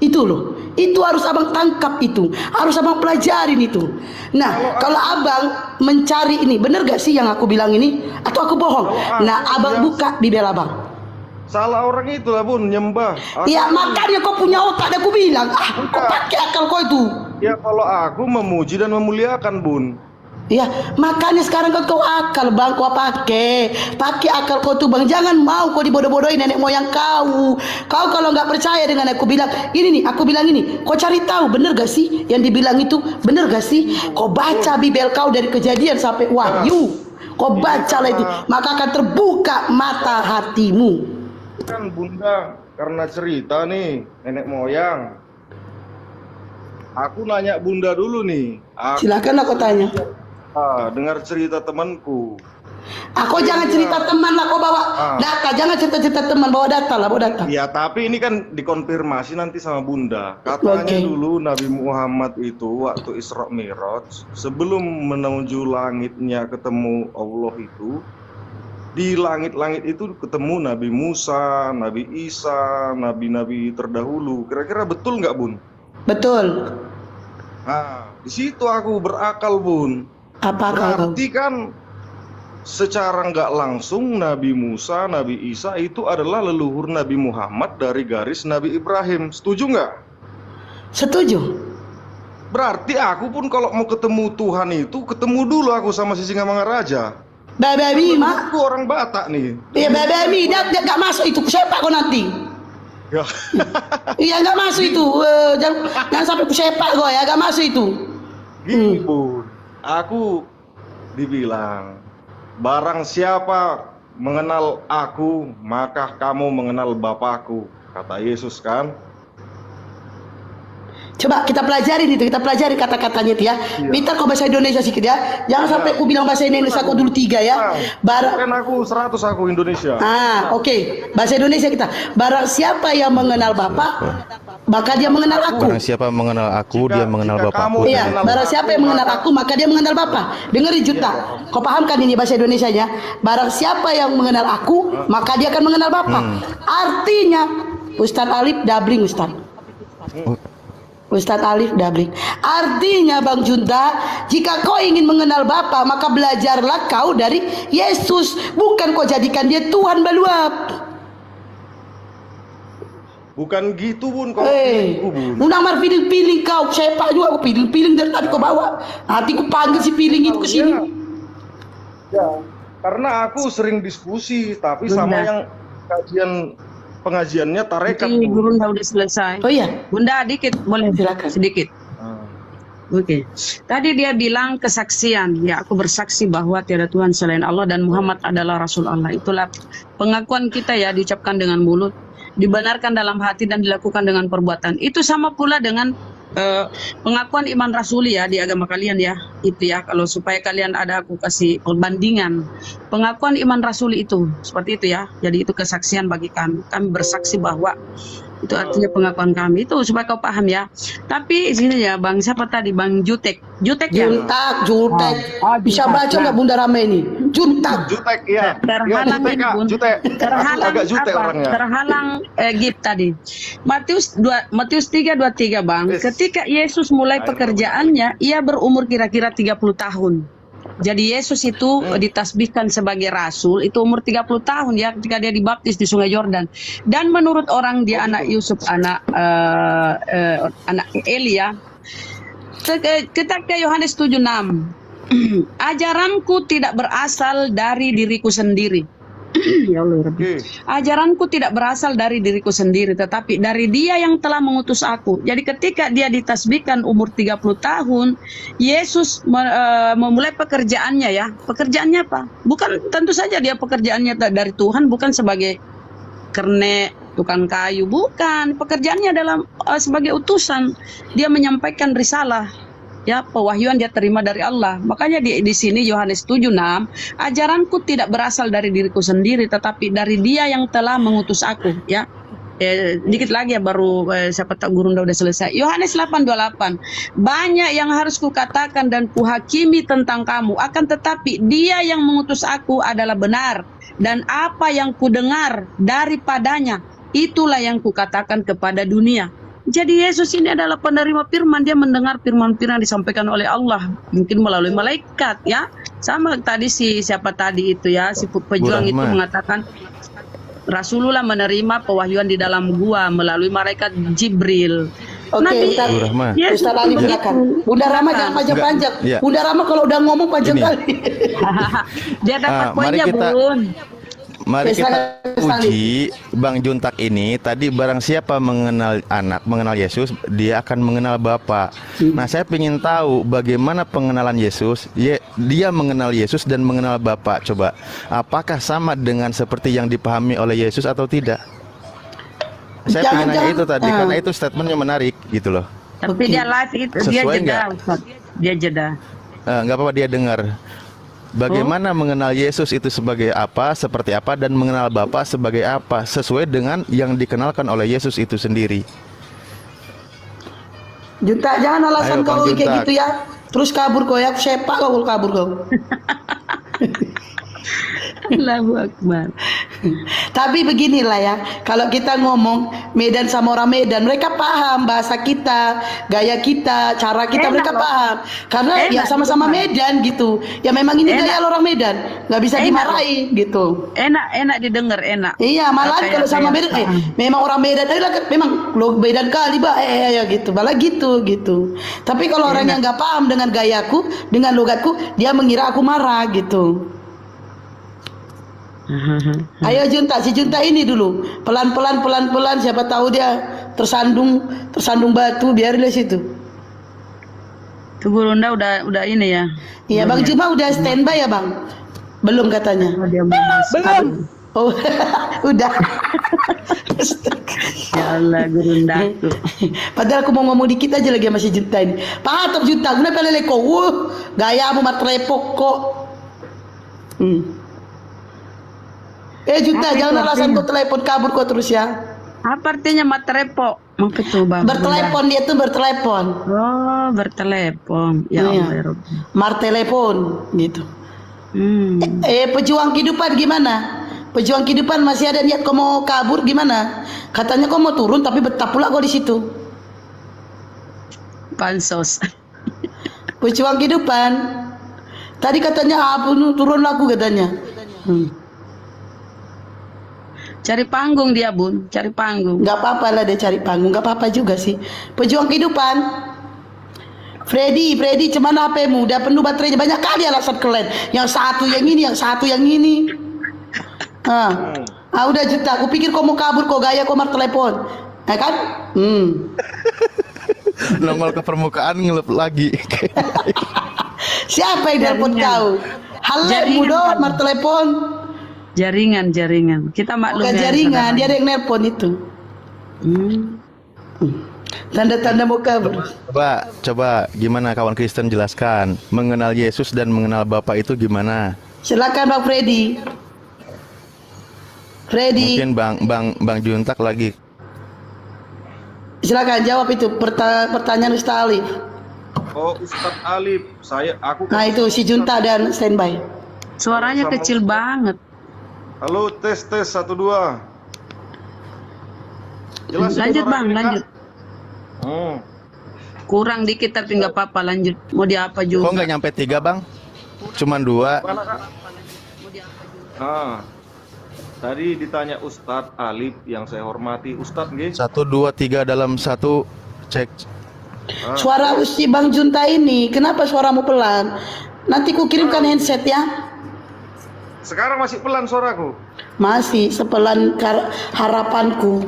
Itu loh. Itu harus abang tangkap itu, harus abang pelajarin itu. Nah, kalau abang mencari ini, bener gak sih yang aku bilang ini? Atau aku bohong? Nah, abang buka bibel abang. Salah orang itu lah Bun, nyembah. Ya makanya kau punya otak, aku bilang. Kau pakai akal kau itu. Ya kalau aku memuji dan memuliakan Bun. Ya, makanya sekarang kau akal Bang, kau pakai akal kau tuh Bang. Jangan mau kau dibodoh-bodohin nenek moyang kau. Kau kalau nggak percaya dengan aku bilang ini nih, aku bilang ini, kau cari tahu bener gak sih yang dibilang itu, bener gak sih? Kau baca bibel kau dari Kejadian sampai Wahyu. Kau bacalah itu, maka akan terbuka mata hatimu. Kan Bunda, karena cerita nih nenek moyang. Aku nanya Bunda dulu nih. Silakan aku tanya. Dengar cerita temanku. Aku jangan cerita teman lah, kau bawa data. Jangan cerita-cerita teman, bawa data lah, bawa data. Ya tapi ini kan dikonfirmasi nanti sama Bunda. Katanya dulu Nabi Muhammad itu waktu Isra Mi'raj, sebelum menuju langitnya ketemu Allah itu, di langit-langit itu ketemu Nabi Musa, Nabi Isa, nabi-nabi terdahulu. Kira-kira betul nggak Bun? Betul. Nah, di situ aku berakal Bun. Apa Berarti kan secara nggak langsung Nabi Musa, Nabi Isa itu adalah leluhur Nabi Muhammad dari garis Nabi Ibrahim. Setuju nggak? Setuju. Berarti aku pun kalau mau ketemu Tuhan itu ketemu dulu aku sama si Singamangaraja. Baby mak. Aku orang Batak nih. Iya baby, dia nggak masuk itu. Siapa kau nanti? Ya. Iya nggak masuk itu. Jangan sampai kusepak kau ya, nggak masuk itu. Gini Bun, aku dibilang barang siapa mengenal aku maka kamu mengenal Bapakku, kata Yesus kan. Coba kita pelajarin itu, kita pelajari kata-katanya itu ya. Minta kau bahasa Indonesia sedikit ya. Jangan sampai aku bilang bahasa Indonesia kau dulu 3 ya. Kan aku 100 aku Indonesia. Oke. Bahasa Indonesia kita. Barang siapa yang mengenal Bapak, maka dia mengenal aku. Barang siapa mengenal aku, dia mengenal Bapakku. Iya, barang siapa yang mengenal aku, maka dia mengenal Bapak. Dengerin Juta. Kau pahamkan ini bahasa Indonesianya? Barang siapa yang mengenal aku, maka dia akan mengenal Bapak. Artinya Ustadz Alif dabling Ustadz. Ustadz Alif dabling. Artinya Bang Junta, jika kau ingin mengenal Bapa, maka belajarlah kau dari Yesus, bukan kau jadikan dia Tuhan baluap. Bukan gitu Bun, kau Bun. Unang pilih kau, sepak juga aku pilih dari tadi kau bawa. Nanti aku panggil si piling itu ke sini. Ya, karena aku sering diskusi, tapi sama yang pengajiannya tarekat. Guru udah selesai. Oh iya, Bunda dikit boleh silakan sedikit. Oke. Tadi dia bilang kesaksian. Ya, aku bersaksi bahwa tiada Tuhan selain Allah dan Muhammad adalah Rasul Allah. Itulah pengakuan kita ya, diucapkan dengan mulut, dibenarkan dalam hati dan dilakukan dengan perbuatan. Itu sama pula dengan pengakuan iman rasuli ya di agama kalian ya. Itu ya, kalau supaya kalian ada aku kasih perbandingan. Pengakuan iman rasuli itu seperti itu ya. Jadi itu kesaksian bagi kami. Kami bersaksi bahwa itu artinya pengakuan kami, itu supaya kau paham ya. Tapi sini ya Bang, siapa tadi Bang Jutek ya? Jutek. Bisa baca nggak Bunda Rame ini? Jutek ya. Terhalang ya, ini Bun. Terhalang agak jutek apa? orangnya. Terhalang Gip tadi. Matius 3:23 Bang. Ketika Yesus mulai pekerjaannya, ia berumur kira-kira 30 tahun. Jadi Yesus itu ditasbihkan sebagai rasul itu umur 30 tahun ya, ketika dia dibaptis di Sungai Yordan. Dan menurut orang dia anak Yusuf, anak Elia. Ketika Yohanes 7:6, ajaranku tidak berasal dari diriku sendiri. Ya Allah, Rabbi. Ajaranku tidak berasal dari diriku sendiri, tetapi dari Dia yang telah mengutus aku. Jadi ketika dia ditasbihkan umur 30 tahun, Yesus memulai pekerjaannya ya. Pekerjaannya apa? Bukan, tentu saja dia pekerjaannya dari Tuhan, bukan sebagai kernek, tukang kayu, bukan. Pekerjaannya adalah sebagai utusan. Dia menyampaikan risalah. Ya, pewahyuan dia terima dari Allah. Makanya di sini Yohanes 7:6, ajaranku tidak berasal dari diriku sendiri, tetapi dari Dia yang telah mengutus aku. Ya, dikit lagi ya baru siapa tahu guru udah selesai. Yohanes 8:28, banyak yang harus kukatakan dan kuhakimi tentang kamu, akan tetapi Dia yang mengutus aku adalah benar, dan apa yang kudengar daripadanya itulah yang kukatakan kepada dunia. Jadi Yesus ini adalah penerima firman, dia mendengar firman-firman disampaikan oleh Allah, mungkin melalui malaikat ya. Sama tadi siapa tadi itu ya, si pejuang itu mengatakan Rasulullah menerima pewahyuan di dalam gua melalui malaikat Jibril. Oke, Ustaz Ali silakan. Bunda Rama jangan panjang-panjang. Bunda Rama kalau udah ngomong panjang kali. Dia dapat poinnya, Bun. Mari kita uji Bang Juntak ini. Tadi barang siapa mengenal Yesus, dia akan mengenal Bapa. Nah, saya ingin tahu bagaimana pengenalan Yesus. Dia mengenal Yesus dan mengenal Bapa. Coba, apakah sama dengan seperti yang dipahami oleh Yesus atau tidak? Saya ingin nanya itu tadi, karena itu statementnya menarik gitu loh. Tapi dia live itu, dia jeda, Ustaz. Dia jeda. Nggak apa-apa, dia dengar. Bagaimana mengenal Yesus itu sebagai apa, seperti apa, dan mengenal Bapa sebagai apa, sesuai dengan yang dikenalkan oleh Yesus itu sendiri. Junta, jangan alasan kau kayak gitu ya. Terus kabur kau ya, sepak kau kabur kau. Allahu Akbar. Tapi beginilah ya, kalau kita ngomong Medan sama orang Medan, mereka paham bahasa kita, gaya kita, cara kita, mereka paham. Karena ya sama-sama Medan gitu. Ya memang ini gaya orang Medan, nggak bisa dimarahin gitu. Enak didengar, enak. Iya, malah kalau sama Medan, memang orang Medan, memang lo Medan kali ya gitu, malah gitu. Tapi kalau orang yang nggak paham dengan gayaku, dengan logatku, dia mengira aku marah gitu. Ayo si Junta ini dulu, pelan-pelan, siapa tahu dia tersandung batu, biarinlah situ. Tuh Gurunda udah ini ya. Iya, Bang Juma udah standby ya Bang? Belum katanya. Belum. Oh, udah. Ya Allah, Gurunda. Padahal aku mau ngomong dikit aja lagi sama si Junta ini. Patok Junta, guna pelele kok. Gayamu matrepok kok. Junta, jangan alasan kau telepon kabur kau terus ya. Apa artinya matrepo? Bertelepon, dia tuh bertelepon. Oh, bertelepon. Ya Allah ya Rabbi. Martelepon gitu. Pejuang kehidupan gimana? Pejuang kehidupan masih ada niat kau mau kabur gimana? Katanya kau mau turun tapi betah pula kau di situ. Pansos. Pejuang kehidupan. Tadi katanya turun lagu katanya. Cari panggung dia, Bun. Cari panggung. Gak apa-apa lah dia cari panggung. Gak apa-apa juga sih. Pejuang kehidupan. Freddy, cuman HP-mu udah penuh baterainya. Banyak kali alasan kalian. Yang satu yang ini, yang satu yang ini. Udah juta. Aku pikir kau mau kabur, kau gaya kau mar telepon. Ya kan? Nongol ke permukaan ngelep lagi. Siapa yang telepon kau? Halemu do mar telepon. Jaringan. Kita maklum. Bukan jaringan, dia ada yang nelpon itu. Tanda-tanda mau kabur. Coba gimana kawan Kristen jelaskan mengenal Yesus dan mengenal Bapa itu gimana? Silakan Bang Freddy. Mungkin Bang Juntak lagi. Silakan jawab itu pertanyaan Ustaz Alif. Oh, Ustadz Alif, aku. Nah itu si Junta dan standby. Suaranya kecil banget. Halo, tes 1 2. Jelas. Lanjut Bang, lanjut. Kurang dikit tapi nggak apa-apa, lanjut. Mau di apa juga? Kok nggak nyampe 3 Bang? Cuman 2. Tadi ditanya Ustadz Alif yang saya hormati, Ustadz nggih. 1 2 3 dalam 1 cek. Suara si Bang Junta ini, kenapa suaramu pelan? Nanti ku kirimkan headset ya. Sekarang masih pelan suaraku. Masih sepelan harapanku.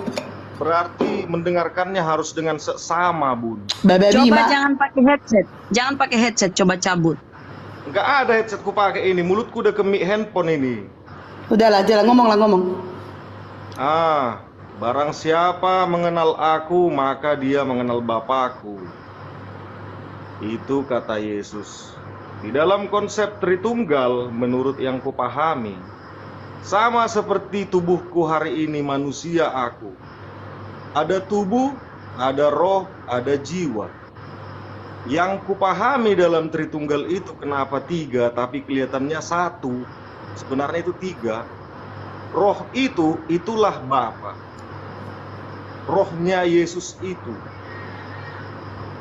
Berarti mendengarkannya harus dengan seksama, Bun. Coba jangan pakai headset. Jangan pakai headset, coba cabut. Enggak ada headsetku pakai ini, mulutku udah ke mic handphone ini. Udahlah, jalan ngomong. Barang siapa mengenal aku, maka dia mengenal Bapakku. Itu kata Yesus. Di dalam konsep Tritunggal, menurut yang kupahami, sama seperti tubuhku hari ini manusia aku. Ada tubuh, ada roh, ada jiwa. Yang kupahami dalam Tritunggal itu kenapa 3, tapi kelihatannya 1. Sebenarnya itu 3. Roh itulah Bapa. Rohnya Yesus itu.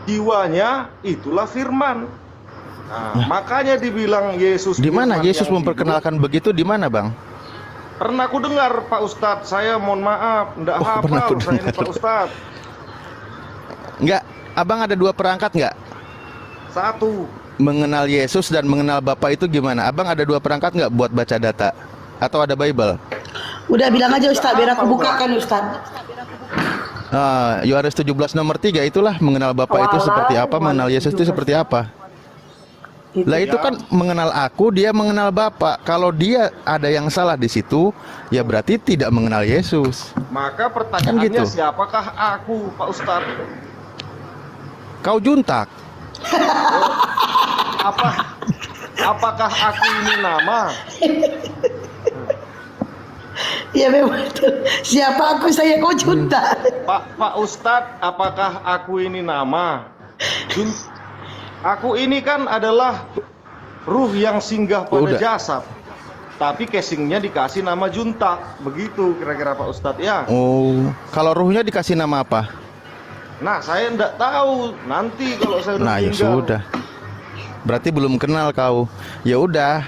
Jiwanya itulah firman. Makanya dibilang Yesus. Di mana Yesus memperkenalkan begitu, di mana Bang? Pernah aku dengar Pak Ustadz, saya mohon maaf, enggak hafal saya ini Pak Ustadz. Enggak, Abang ada 2 perangkat enggak? 1. Mengenal Yesus dan mengenal Bapa itu gimana? Abang ada 2 perangkat enggak buat baca data? Atau ada Bible? Udah bilang aja Ustadz, biar aku bukakan Ustadz. Yohanes 17 nomor 3 itulah mengenal Bapa itu seperti apa, mengenal Yesus itu seperti apa. Lah itu kan mengenal aku, dia mengenal Bapa. Kalau dia ada yang salah di situ, ya berarti tidak mengenal Yesus. Maka pertanyaannya Kan gitu. Siapakah aku, Pak Ustadz? Kau Juntak. Apakah aku ini nama? Ya memang betul. Siapa aku, saya kau Junta. Pak Ustadz, apakah aku ini nama? Aku ini kan adalah ruh yang singgah pada jasad, tapi casingnya dikasih nama Junta. Begitu kira-kira Pak Ustadz ya. Oh, kalau ruhnya dikasih nama apa? Nah, saya enggak tahu. Nanti kalau saya udah Nah, ya sudah. Berarti belum kenal kau. Ya udah.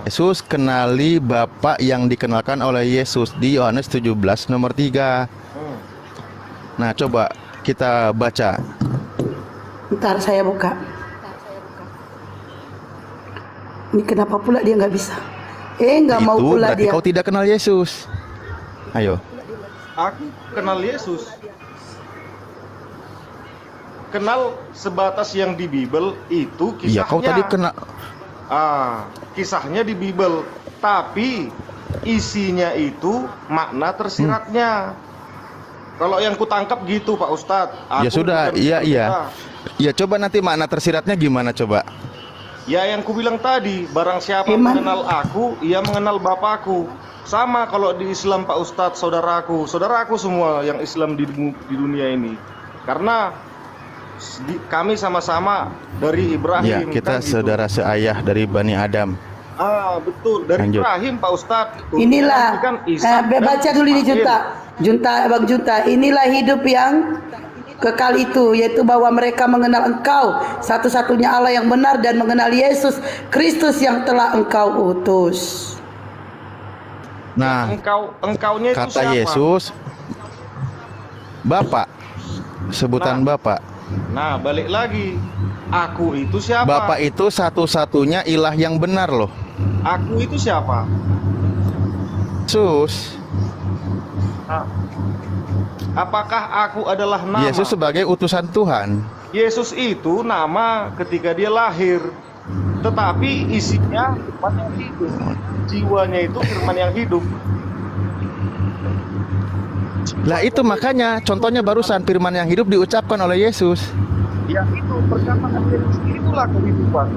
Yesus kenali Bapa yang dikenalkan oleh Yesus di Yohanes 17 nomor 3. Nah, coba kita baca. Ntar saya buka. Ini kenapa pula dia nggak bisa? Nggak mau Itu pula berarti dia. kau tidak kenal Yesus. Ayo. Aku kenal Yesus. Kenal sebatas yang di Bible itu kisahnya. Iya, kau tadi kenal. Kisahnya di Bible, tapi isinya itu makna tersiratnya. Kalau yang kutangkap gitu Pak Ustadz. Ya sudah, iya. Ya coba nanti makna tersiratnya gimana coba? Ya yang ku bilang tadi, barang siapa mengenal aku, ia mengenal Bapakku. Sama kalau di Islam Pak Ustadz, saudaraku semua yang Islam di dunia ini. Karena kami sama-sama dari Ibrahim. Ya, kita kan saudara gitu. seayah dari Bani Adam. Betul. Dari Lanjut. Ibrahim, Pak Ustadz. Inilah, Kan Ishak dan baca dulu ini Ismail. Bang Junta. Inilah hidup yang kekal itu, yaitu bahwa mereka mengenal Engkau, satu-satunya Allah yang benar, dan mengenal Yesus Kristus yang telah Engkau utus. Nah, Engkaunya itu kata siapa? Yesus, Bapak, sebutan Bapak. Nah, balik lagi. Aku itu siapa? Bapak itu satu-satunya ilah yang benar loh. Aku itu siapa? Yesus. Nah, apakah aku adalah nama? Yesus sebagai utusan Tuhan. Yesus itu nama ketika dia lahir, tetapi isinya firman yang hidup. Jiwanya itu firman yang hidup. Lah itu makanya contohnya barusan firman yang hidup diucapkan oleh Yesus. Ya itu perkataan Yesus, itulah kehidupan.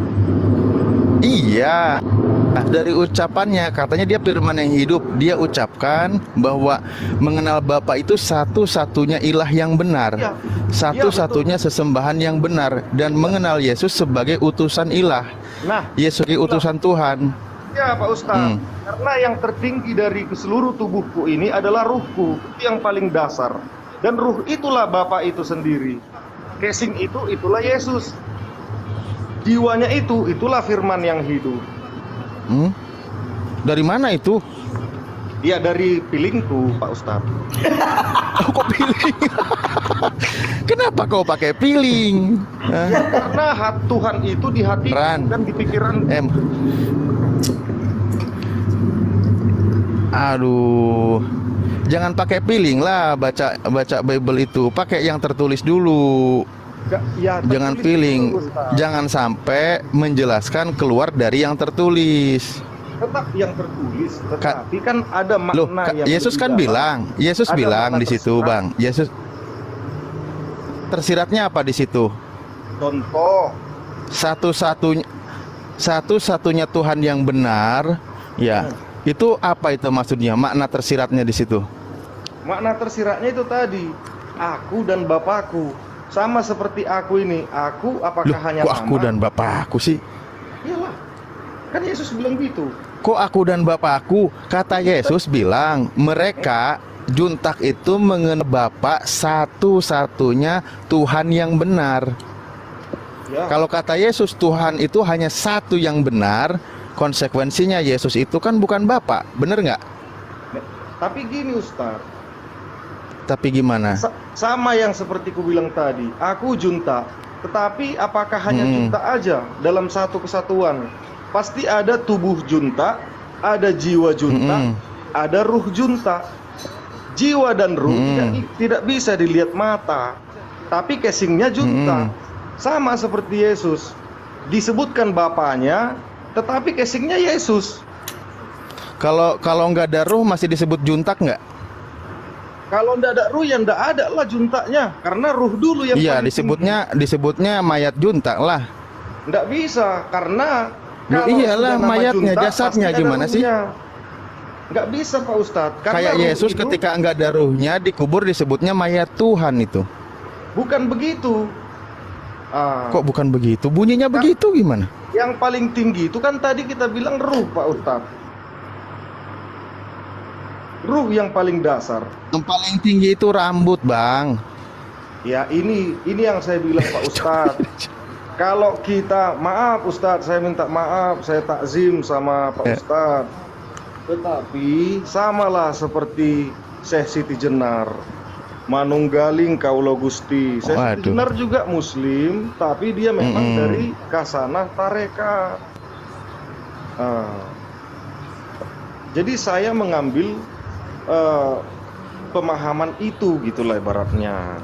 Iya. Nah, dari ucapannya katanya dia firman yang hidup. Dia ucapkan bahwa mengenal Bapa itu satu-satunya ilah yang benar, Iya. satu-satunya sesembahan yang benar, dan mengenal Yesus sebagai utusan ilah. Nah, Yesus sebagai utusan Tuhan. ya Pak Ustadz, karena yang tertinggi dari seluruh tubuhku ini adalah ruhku, itu yang paling dasar. Dan ruh itulah Bapa itu sendiri. Casing itu, itulah Yesus. Jiwanya itu, itulah firman yang hidup. Dari mana itu? Ya dari pilingku, Pak Ustadz. Oh, kok piling? Kenapa kau pakai piling? Hah? Ya, karena Tuhan itu di hati Ran. dan di pikiran. Aduh, jangan pakai piling lah baca Bible itu. Pakai yang tertulis dulu. Ya, Jangan tertulis piling. dulu, Ustadz. Jangan sampai menjelaskan keluar dari yang tertulis. Tetap yang tertulis, tetapi kan ada Loh, makna yang Yesus kan lebih dalam. bilang, Yesus Ada bilang makna di situ, tersirat. Bang. Yesus tersiratnya apa di situ? Contoh, Satu-satunya Tuhan yang benar, ya. Itu apa itu maksudnya? Makna tersiratnya di situ. makna tersiratnya itu tadi, aku dan Bapakku. Sama seperti aku ini, aku apakah Loh, hanya kok nama? aku dan Bapakku sih? Iyalah, kan Yesus bilang gitu. Kok aku dan Bapakku? Kata Yesus bilang, mereka juntak itu mengenal Bapa satu-satunya Tuhan yang benar. Ya. Kalau kata Yesus Tuhan itu hanya satu yang benar, konsekuensinya Yesus itu kan bukan Bapa, bener nggak? Tapi gini Ustaz, Tapi gimana? sama yang seperti ku bilang tadi, aku junta. Tetapi apakah hanya junta aja dalam satu kesatuan? Pasti ada tubuh junta, ada jiwa junta, ada ruh junta. Jiwa dan ruh tidak bisa dilihat mata, tapi casingnya junta. Sama seperti Yesus, disebutkan Bapaknya, tetapi casingnya Yesus. Kalau nggak ada ruh masih disebut juntak nggak? Kalau ndak ada ruh, ya ndak ada lah juntaknya, karena ruh dulu yang Iya, paling disebutnya mayat juntak lah. tinggi. Ndak bisa, karena Loh, kalau iyalah, sudah nama mayatnya, junta, jasadnya pasti ada gimana sih? ruhnya. Nggak bisa Pak Ustadz, karena Kayak ruh Yesus itu ketika nggak ada ruhnya dikubur disebutnya mayat Tuhan itu. bukan begitu. Kok bukan begitu? Bunyinya begitu gimana? Yang paling tinggi itu kan tadi kita bilang ruh Pak Ustadz. Ruh yang paling dasar. Yang paling tinggi itu rambut, Bang. Ya ini yang saya bilang Pak Ustadz. Kalau kita, maaf Ustadz, saya minta maaf, saya takzim sama Pak Ustadz. Tetapi samalah seperti Syekh Siti Jenar, manunggaling kaulo Gusti. Syekh Siti Jenar juga Muslim, tapi dia memang dari Kasanah Tarekat. Jadi saya mengambil pemahaman itu gitulah ibaratnya.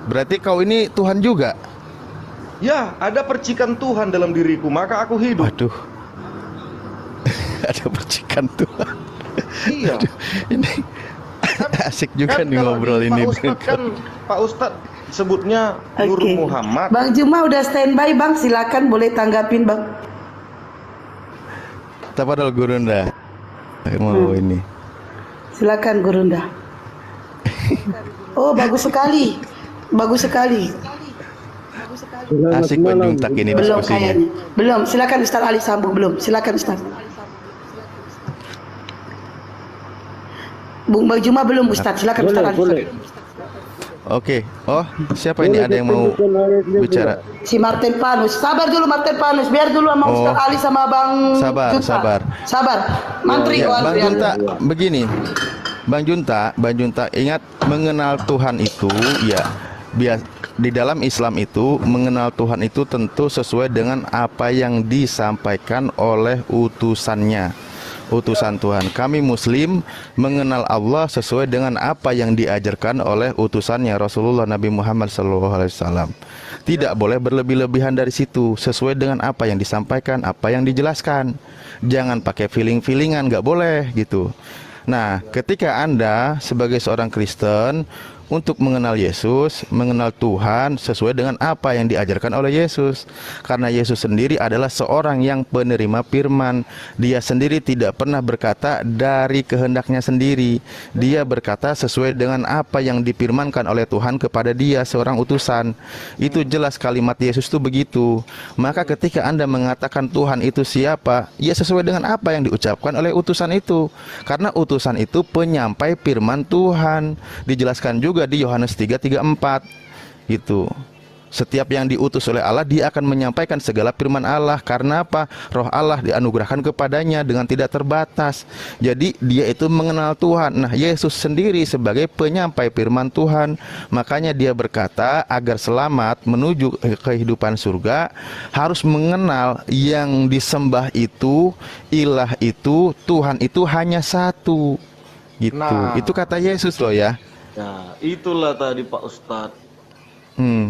Berarti kau ini Tuhan juga? Ya, ada percikan Tuhan dalam diriku, maka aku hidup. Waduh. Ada percikan Tuhan. Iya. Aduh, ini asik juga nih kalau ngobrol di ini. Pak Ustadz kan, Pak Ustadz sebutnya Nur Muhammad. Bang Juma udah standby Bang, silakan boleh tanggapin Bang. Tapadol Gurunda. Mau ini. Silakan Gurunda. Oh, bagus sekali. Bagus sekali. Asik penjuntak ini Belum diskusinya. kayaknya. Belum. Silakan Ustaz Ali sambung belum. Silakan Ustaz. Bung Juma belum Ustaz, silakan Ustaz. Oke. Oh, siapa ini? Ada yang mau bicara? Si Martin Panus. Sabar dulu Martin Panus, biar dulu sama Ustaz Ali sama Bang Junta. Sabar. Mantri Bang Junta, begini. Bang Junta ingat mengenal Tuhan itu ya di dalam Islam itu mengenal Tuhan itu tentu sesuai dengan apa yang disampaikan oleh utusan Tuhan. Kami Muslim mengenal Allah sesuai dengan apa yang diajarkan oleh utusannya Rasulullah Nabi Muhammad SAW. Tidak boleh berlebih-lebihan dari situ, sesuai dengan apa yang disampaikan, apa yang dijelaskan. Jangan pakai feeling-feelingan, nggak boleh gitu. Nah, ketika Anda sebagai seorang Kristen untuk mengenal Yesus, mengenal Tuhan sesuai dengan apa yang diajarkan oleh Yesus. Karena Yesus sendiri adalah seorang yang penerima firman. Dia sendiri tidak pernah berkata dari kehendaknya sendiri. Dia berkata sesuai dengan apa yang difirmankan oleh Tuhan kepada dia, seorang utusan. Itu jelas kalimat Yesus itu begitu. Maka ketika Anda mengatakan Tuhan itu siapa, ya sesuai dengan apa yang diucapkan oleh utusan itu. Karena utusan itu penyampai firman Tuhan. Dijelaskan juga di Yohanes 3:34 gitu. Setiap yang diutus oleh Allah, dia akan menyampaikan segala firman Allah. Karena apa? Roh Allah dianugerahkan kepadanya dengan tidak terbatas. Jadi dia itu mengenal Tuhan. Nah, Yesus sendiri sebagai penyampai firman Tuhan, makanya dia berkata agar selamat menuju kehidupan surga harus mengenal yang disembah itu, ilah itu, Tuhan itu hanya satu. Gitu. Nah. Itu kata Yesus loh ya. Ya, itulah tadi Pak Ustadz.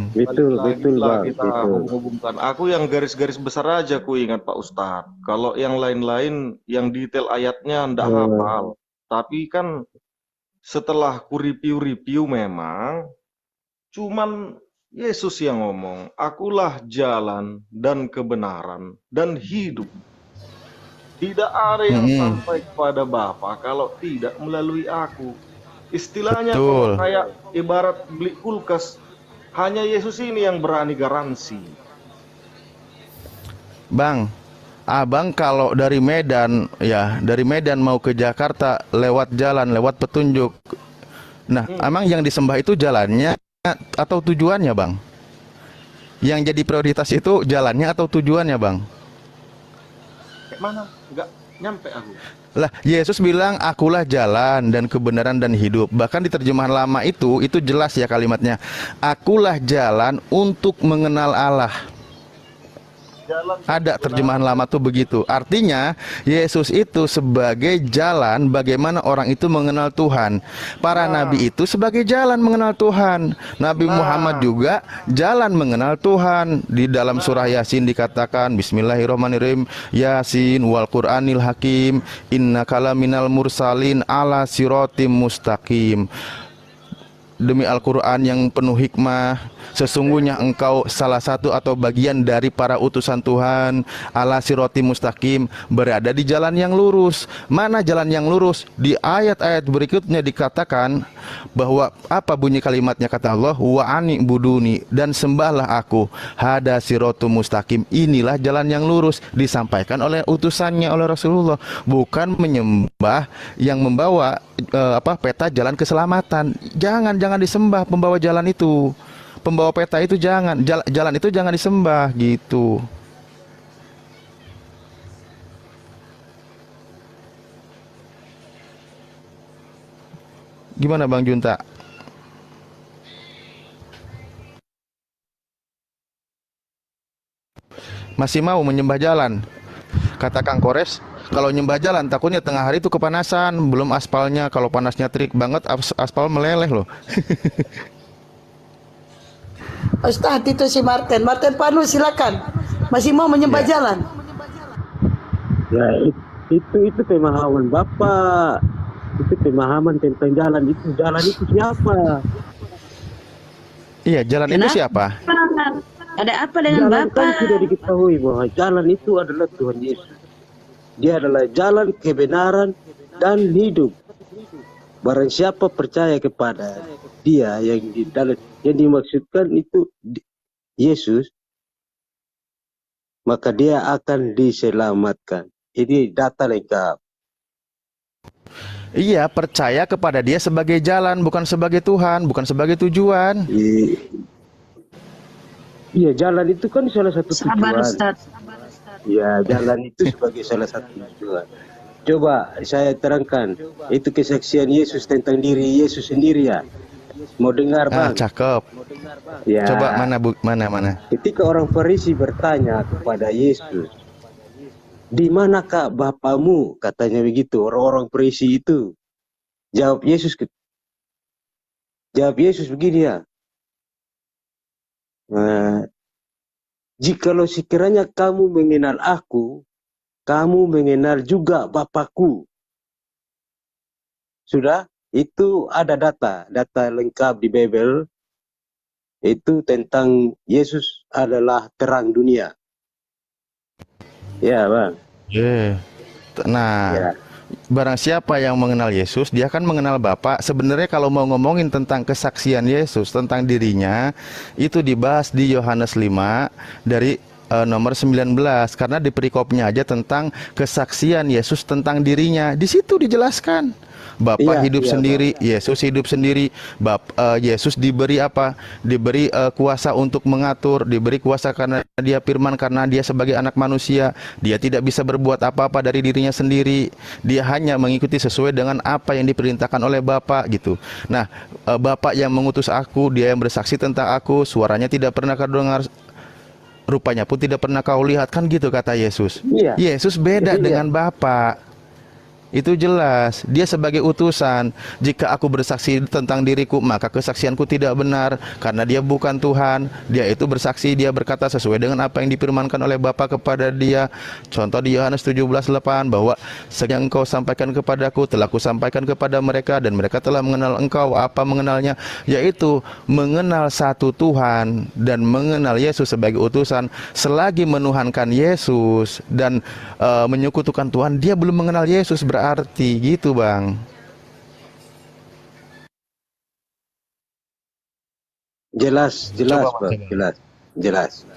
Betul Bang. Kita hubungkan. Aku yang garis-garis besar aja ku ingat Pak Ustadz. Kalau yang lain-lain, yang detail ayatnya ndak hafal. Tapi kan setelah ku review memang, cuman Yesus yang ngomong, akulah jalan dan kebenaran dan hidup. Tidak ada yang sampai kepada Bapa kalau tidak melalui aku. Istilahnya kalau kayak ibarat beli kulkas, hanya Yesus ini yang berani garansi. Bang, Abang kalau dari Medan mau ke Jakarta lewat jalan, lewat petunjuk. Nah, emang yang disembah itu jalannya atau tujuannya, Bang? Yang jadi prioritas itu jalannya atau tujuannya, Bang? Kayak mana? Enggak nyampe aku. Lah, Yesus bilang akulah jalan dan kebenaran dan hidup. Bahkan di terjemahan lama itu jelas ya kalimatnya. Akulah jalan untuk mengenal Allah. Ada terjemahan lama tuh begitu. Artinya Yesus itu sebagai jalan bagaimana orang itu mengenal Tuhan. Para nabi itu sebagai jalan mengenal Tuhan. Nabi Muhammad juga jalan mengenal Tuhan. Di dalam surah Yasin dikatakan Bismillahirrahmanirrahim, Yasin wal Qur'anil Hakim, innaka laminal mursalin ala siratim mustaqim. Demi Al-Quran yang penuh hikmah, sesungguhnya engkau salah satu atau bagian dari para utusan Tuhan, ala siroti mustaqim, berada di jalan yang lurus. Mana jalan yang lurus? Di ayat-ayat berikutnya dikatakan bahwa apa bunyi kalimatnya, kata Allah, wa ani buduni, dan sembahlah aku, hada sirotu mustaqim. Inilah jalan yang lurus, disampaikan oleh utusannya, oleh Rasulullah. Bukan menyembah yang membawa peta jalan keselamatan. Jangan disembah pembawa jalan itu. Pembawa peta itu jangan, jalan itu jangan disembah gitu. Gimana Bang Junta? Masih mau menyembah jalan? Kata Kang Kores, kalau nyembah jalan takutnya tengah hari itu kepanasan, belum aspalnya, kalau panasnya terik banget aspal meleleh loh. Ustaz itu si Martin Panus, silakan. Masih mau menyembah jalan? Ya, itu pemahaman Bapak. Itu pemahaman tentang jalan itu siapa? Iya, jalan itu siapa? Ada apa dengan jalan Bapak? Kan sudah diketahui bahwa jalan itu adalah Tuhan Yesus. Dia adalah jalan kebenaran dan hidup. Barang siapa percaya kepada Dia yang dimaksudkan itu Yesus, maka dia akan diselamatkan. Ini data lengkap. Iya, percaya kepada dia sebagai jalan, bukan sebagai Tuhan, bukan sebagai tujuan. Iya, jalan itu kan salah satu Sabar tujuan. Ustaz. Ya, jalan itu sebagai salah satu tujuan. Coba saya terangkan, itu kesaksian Yesus tentang diri Yesus sendiri ya. Mau dengar Ah, Bang? cakep. Ya. Coba mana. Ketika orang Farisi bertanya kepada Yesus, di manakah Bapamu? Katanya begitu, orang-orang Farisi itu. Jawab Yesus begini ya. Jikalau sekiranya kamu mengenal aku, kamu mengenal juga Bapakku. Sudah, itu ada data lengkap di Bible. Itu tentang Yesus adalah terang dunia. Ya, Bang. Nah, Ya. barang siapa yang mengenal Yesus, dia akan mengenal Bapa. Sebenarnya kalau mau ngomongin tentang kesaksian Yesus tentang dirinya, itu dibahas di Yohanes 5 dari nomor 19, karena di perikopnya aja tentang kesaksian Yesus tentang dirinya. Di situ dijelaskan. Bapa hidup sendiri, Yesus hidup sendiri. Yesus diberi apa? Diberi kuasa untuk mengatur, diberi kuasa karena dia firman, karena dia sebagai anak manusia, dia tidak bisa berbuat apa-apa dari dirinya sendiri. Dia hanya mengikuti sesuai dengan apa yang diperintahkan oleh Bapa gitu. Nah, Bapa yang mengutus aku, dia yang bersaksi tentang aku, suaranya tidak pernah kau dengar, rupanya pun tidak pernah kau lihat, kan gitu kata Yesus. Yesus beda dengan Bapa. Itu jelas, dia sebagai utusan. Jika aku bersaksi tentang diriku, maka kesaksianku tidak benar, karena dia bukan Tuhan. Dia itu bersaksi, dia berkata sesuai dengan apa yang difirmankan oleh Bapa kepada dia. Contoh di Yohanes 17:8, bahwa yang engkau sampaikan kepadaku telah kusampaikan kepada mereka, dan mereka telah mengenal engkau. Apa mengenalnya? Yaitu mengenal satu Tuhan dan mengenal Yesus sebagai utusan. Selagi menuhankan Yesus dan menyekutukan Tuhan, dia belum mengenal Yesus, berarti gitu, Bang. Jelas, Bang. Jelas.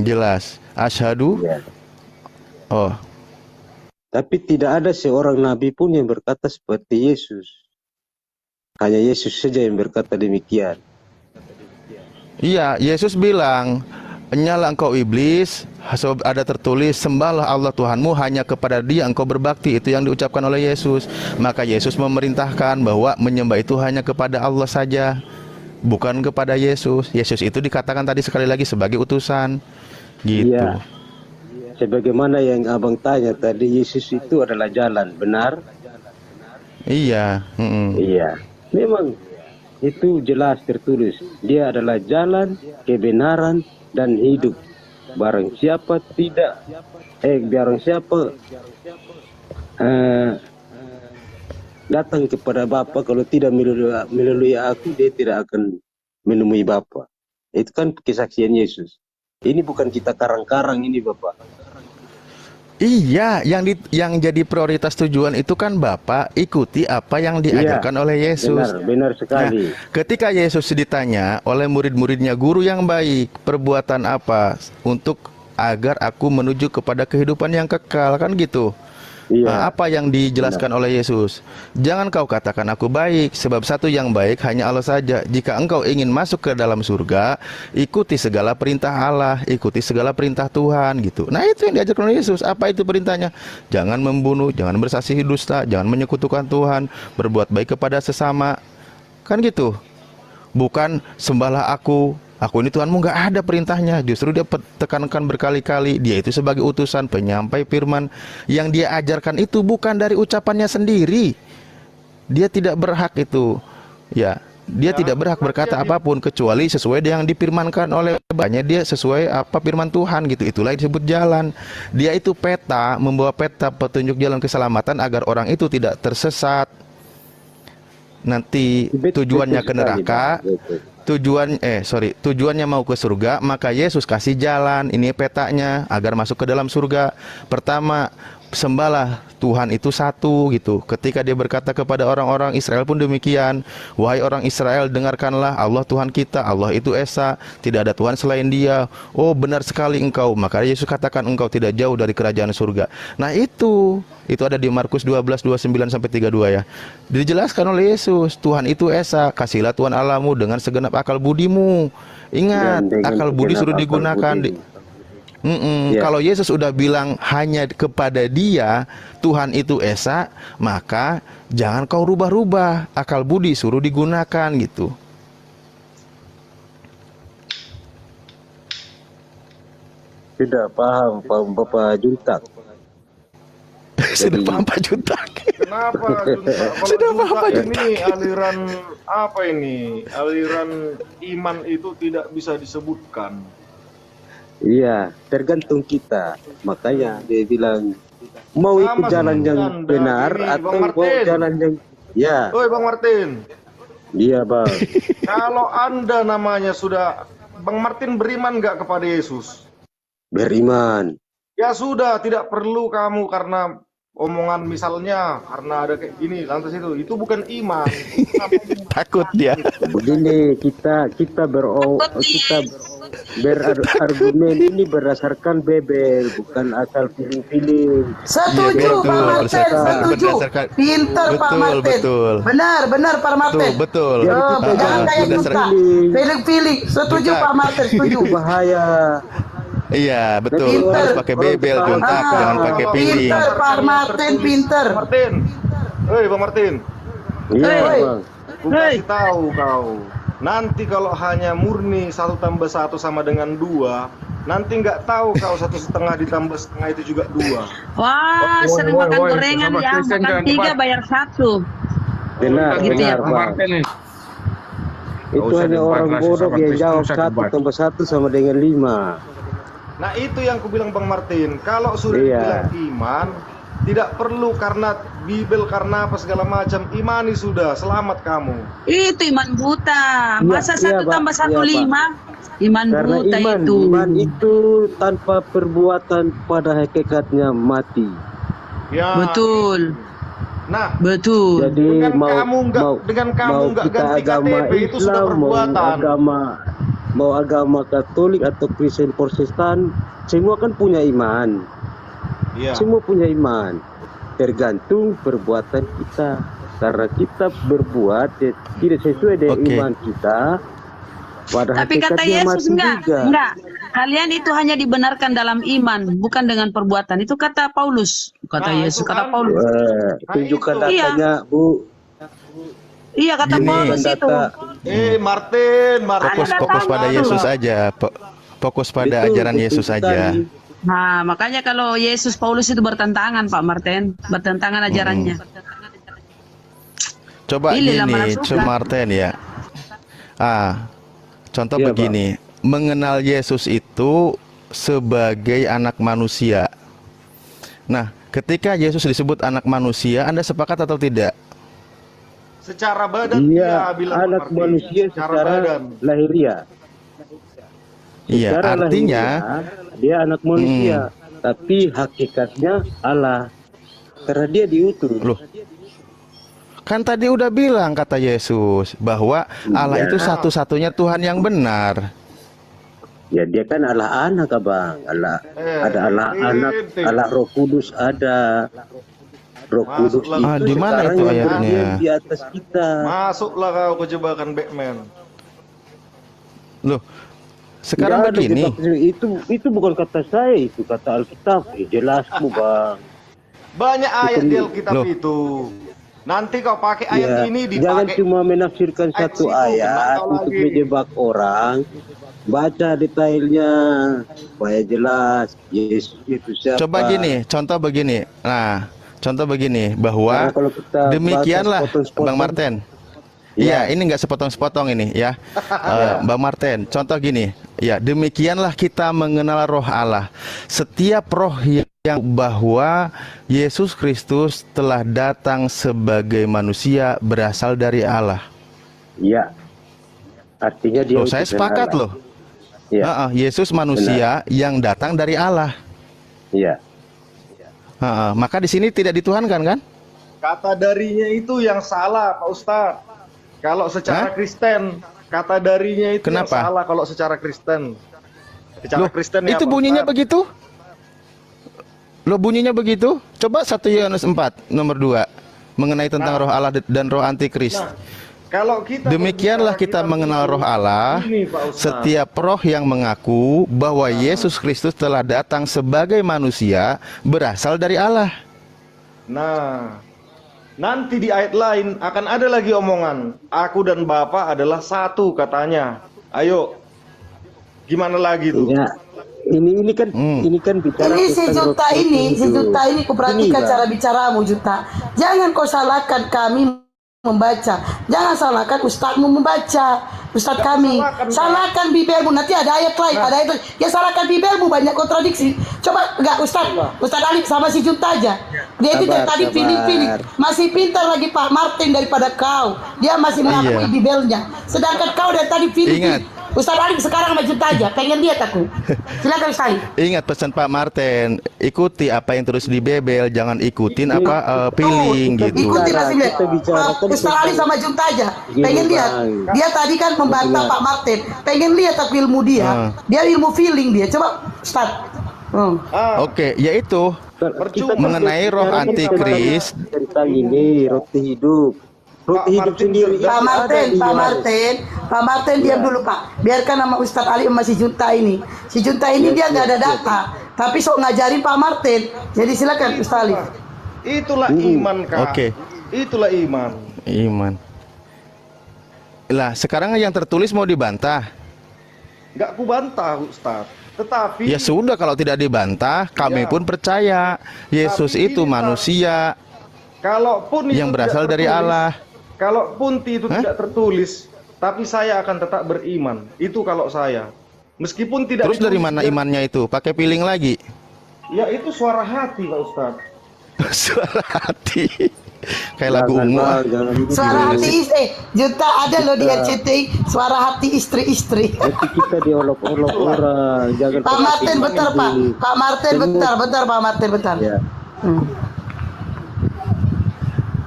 Jelas. Asyhadu. Oh. Tapi tidak ada seorang nabi pun yang berkata seperti Yesus. Hanya Yesus saja yang berkata demikian. Iya, Yesus bilang, "Nyala engkau iblis, sebab ada tertulis, sembahlah Allah Tuhanmu, hanya kepada Dia engkau berbakti." Itu yang diucapkan oleh Yesus. Maka Yesus memerintahkan bahwa menyembah itu hanya kepada Allah saja, bukan kepada Yesus. Yesus itu dikatakan tadi sekali lagi sebagai utusan. Gitu. Iya. Sebagaimana yang Abang tanya tadi, Yesus itu adalah jalan, benar? Iya. Iya. Memang itu jelas tertulis. Dia adalah jalan, kebenaran, dan hidup. Barang siapa datang kepada Bapa kalau tidak melalui aku, dia tidak akan menemui Bapa. Itu kan kesaksian Yesus. Ini bukan kita karang-karang ini, Bapak. Iya, yang jadi prioritas tujuan itu kan Bapak ikuti apa yang diajarkan oleh Yesus. Benar sekali. Nah, ketika Yesus ditanya oleh murid-muridnya, "Guru yang baik, perbuatan apa untuk agar aku menuju kepada kehidupan yang kekal?" Kan gitu. Nah, apa yang dijelaskan oleh Yesus? "Jangan kau katakan aku baik, sebab satu yang baik hanya Allah saja. Jika engkau ingin masuk ke dalam surga, ikuti segala perintah Allah, ikuti segala perintah Tuhan." Gitu. Nah, itu yang diajarkan oleh Yesus. Apa itu perintahnya? Jangan membunuh, jangan bersaksi dusta, jangan menyekutukan Tuhan, berbuat baik kepada sesama. Kan gitu. Bukan sembahlah aku ini Tuhanmu, nggak ada perintahnya. Justru dia tekankan berkali-kali, dia itu sebagai utusan, penyampai firman. Yang dia ajarkan itu bukan dari ucapannya sendiri. Dia tidak berhak itu. Ya, dia tidak berhak berkata apapun kecuali sesuai dengan yang difirmankan oleh banyak. Dia sesuai apa firman Tuhan gitu. Itulah yang disebut jalan. Dia itu peta, membawa peta petunjuk jalan keselamatan agar orang itu tidak tersesat. Nanti tujuannya ke neraka. Tujuannya mau ke surga, maka Yesus kasih jalan. Ini petanya agar masuk ke dalam surga. Pertama, sembahlah Tuhan itu satu gitu. Ketika dia berkata kepada orang-orang Israel pun demikian, wahai orang Israel, dengarkanlah Allah Tuhan kita, Allah itu esa, tidak ada Tuhan selain Dia. Oh, benar sekali engkau. Maka Yesus katakan engkau tidak jauh dari kerajaan surga. Nah, itu ada di Markus 12:29 sampai 32 ya. Dijelaskan oleh Yesus, Tuhan itu esa, kasihlah Tuhan Allahmu dengan segenap akal budimu. Ingat, akal budi suruh digunakan. Ya. Kalau Yesus udah bilang hanya kepada Dia Tuhan itu esa, maka jangan kau rubah-rubah, akal budi suruh digunakan gitu. Sudah paham Bapak Juntak. Sudah paham Pak Juntak. Kenapa Juntak? Kalau Sudah paham, Juntak Pak ini aliran apa ini? Aliran iman itu tidak bisa disebutkan. Iya, tergantung kita. Makanya dia bilang mau ikut jalan yang benar atau mau jalan yang ya. Oi Bang Martin. Iya Bang. Kalau Anda namanya sudah Bang Martin beriman nggak kepada Yesus? Beriman. Ya sudah, tidak perlu kamu karena omongan misalnya karena ada kayak gini lantas itu bukan iman. Takut dia. Begini kita berargumen ini berdasarkan bebel, bukan asal feeling-feeling. Setuju Pak Martin, setuju. Pinter Pak Martin. Betul. Benar Pak Martin. Betul. Jangan kayak Juntak. Feeling. Setuju Pak Martin, setuju. Bahaya. Iya, betul. Harus pakai bebel, Juntak, jangan pakai feeling. Pinter Pak Martin, pinter. Martin. Hei Bang Martin. Iya Bang. Aku kasih tahu kau. Nanti kalau hanya murni 1 tambah 1 sama dengan 2, nanti nggak tahu kau 1,5 ditambah setengah itu juga 2. Wah, sering makan gorengan ya, makan 3 bayar 1. Benar, Gitu ya, benar Bang. Itu hanya orang bodoh yang jawab 1 tambah 1 sama dengan 5. Nah itu yang aku bilang Bang Martin. Kalau sudah dibilang iman, tidak perlu karena Bibel karena apa segala macam. Imani sudah, selamat kamu. Itu iman buta. Masa 1 tambah 1 5? Iman Karena buta itu. Iman itu tanpa perbuatan pada hakikatnya mati. Ya. Betul. Nah, betul. Jadi dengan kamu nggak ganti KTP itu sudah perbuatan. Mau agama Katolik atau Kristen Protestan, semua kan punya iman. Ya. Semua punya iman. Tergantung perbuatan kita. Karena kita berbuat tidak sesuai dengan iman kita. Tapi kata Yesus enggak. Kalian itu hanya dibenarkan dalam iman, bukan dengan perbuatan. Itu kata Paulus. Kata Yesus, kata Paulus. Tunjukkan datanya, Bu. Iya, kata Paulus itu. Martin. Fokus pada Yesus aja. Fokus pada ajaran Yesus aja. Nah, makanya kalau Yesus Paulus itu bertentangan, Pak Martin. Bertentangan ajarannya. Coba gini, Martin ya. Contoh begini. Mengenal Yesus itu sebagai anak manusia. Nah, ketika Yesus disebut anak manusia, Anda sepakat atau tidak? Secara badan dia bilang anak manusia secara lahiriah. Iya, artinya dia anak manusia, tapi hakikatnya Allah. Karena dia diutus. Loh. Kan tadi udah bilang kata Yesus bahwa Allah itu satu-satunya Tuhan yang benar. Ya dia kan Allah anak, Abang. Allah ada Allah anak, Allah Roh Kudus ada. Roh Kudus itu di mana itu ayatnya? Di atas kita. Masuklah kau ke jebakan Batman. Loh, sekarang begini. Itu bukan kata saya, itu kata Alkitab. Jelas Bu, Bang. Banyak ayat di Alkitab itu. Nanti kau pakai ayat ini dipakai. Jangan cuma menafsirkan satu ayat untuk menjebak orang. Baca detailnya supaya jelas Yesus itu siapa. Coba gini, contoh begini. Nah, contoh begini bahwa demikianlah Bang Martin. Iya, ini nggak sepotong-sepotong ini ya, Bang Martin. Contoh gini, ya demikianlah kita mengenal Roh Allah. Setiap roh yang bahwa Yesus Kristus telah datang sebagai manusia berasal dari Allah. Iya. Artinya dia. Saya sepakat Allah. Loh. Ya. Yesus manusia yang datang dari Allah. Iya. Maka di sini tidak dituhankan kan? Kata darinya itu yang salah, Pak Ustadz. Kalau secara Kristen, kata darinya itu Kenapa? yang salah kalau secara Kristen. Secara Loh, Kristen ya, itu Pak bunyinya Ustadz. begitu? Loh, bunyinya begitu? Coba 1 Yohanes 4 nomor 2 mengenai tentang roh Allah dan roh antikris. Kalau kita Demikianlah kita mengenal roh Allah, ini, Pak Ustadz. setiap roh yang mengaku bahwa Yesus Kristus telah datang sebagai manusia berasal dari Allah. Nah, nanti di ayat lain akan ada lagi omongan, aku dan Bapa adalah satu katanya. Ayo, gimana lagi tuh? Ya, ini kan bicara Ini si tentang Juta roh ini, si hidup. Juta ini kuperhatikan Ini, Pak. cara bicaramu Juta. Jangan kau salahkan kami membaca. Jangan salahkan ustadzmu membaca. Ustadz kami. Salahkan bibelmu. Nanti ada ayat lain, ada ayat lain. Ya salahkan bibelmu, banyak kontradiksi. Coba enggak Ustadz Ali sama si Juta aja. Dia itu dari tadi pilih-pilih. Masih pintar lagi Pak Martin daripada kau. Dia masih mengakui bibelnya. Sedangkan kau dari tadi pilih-pilih. Ingat. Ustadz Ali sekarang sama Juta aja. Pengen lihat aku. Silakan Ustadz Ali. Ingat pesan Pak Martin, ikuti apa yang terus di Bebel, jangan ikutin apa feeling gitu. Ikuti masih lihat. Ustadz Ali sama Junta aja. Pengen lihat. Dia tadi kan membantah Pak Martin. Pengen lihat aku ilmu dia. Dia ilmu feeling dia. Coba Ustadz. Oke, yaitu mengenai roh antikris. Tentang ini roti hidup. Roti hidup sendiri. Pak Martin diam dulu Pak. Biarkan nama Ustadz Ali sama si Junta ini. Si Junta ini dia nggak ada data. Tapi sok ngajarin Pak Martin. Jadi silakan Ustadz Ali. Itulah iman, Kak. Oke. Itulah iman. Iman. Lah, sekarang yang tertulis mau dibantah. Nggak kubantah, Ustadz. Tetapi Ya sudah, kalau tidak dibantah, kami pun percaya Yesus Tapi itu ini, Pak, manusia kalaupun yang itu berasal tidak dari tertulis, Allah. Kalaupun itu tidak tertulis, tapi saya akan tetap beriman. Itu kalau saya. Meskipun tidak Terus dari ditulis, mana imannya itu? Pakai feeling lagi? Ya itu suara hati, Pak Ustadz. Suara hati. Kayak lagu ungu. Suara hati istri. Junta ada loh di RCTI. Suara hati istri-istri. Nanti kita diolok-olok orang. Jangan Pak Martin bentar Pak. Pak Martin bentar Pak Martin bentar. Ya.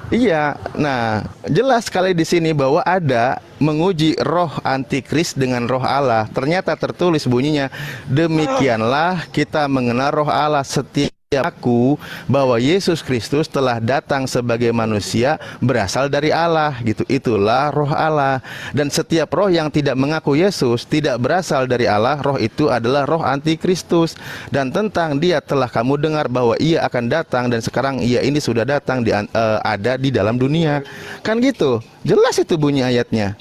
Iya, nah jelas sekali di sini bahwa ada menguji roh antikris dengan roh Allah. Ternyata tertulis bunyinya, demikianlah kita mengenal roh Allah, setiap aku bahwa Yesus Kristus telah datang sebagai manusia berasal dari Allah gitu. Itulah roh Allah. Dan setiap roh yang tidak mengaku Yesus tidak berasal dari Allah, roh itu adalah roh antikristus. Dan tentang dia telah kamu dengar bahwa ia akan datang, dan sekarang ia ini sudah datang ada di dalam dunia. Kan gitu. Jelas itu bunyi ayatnya.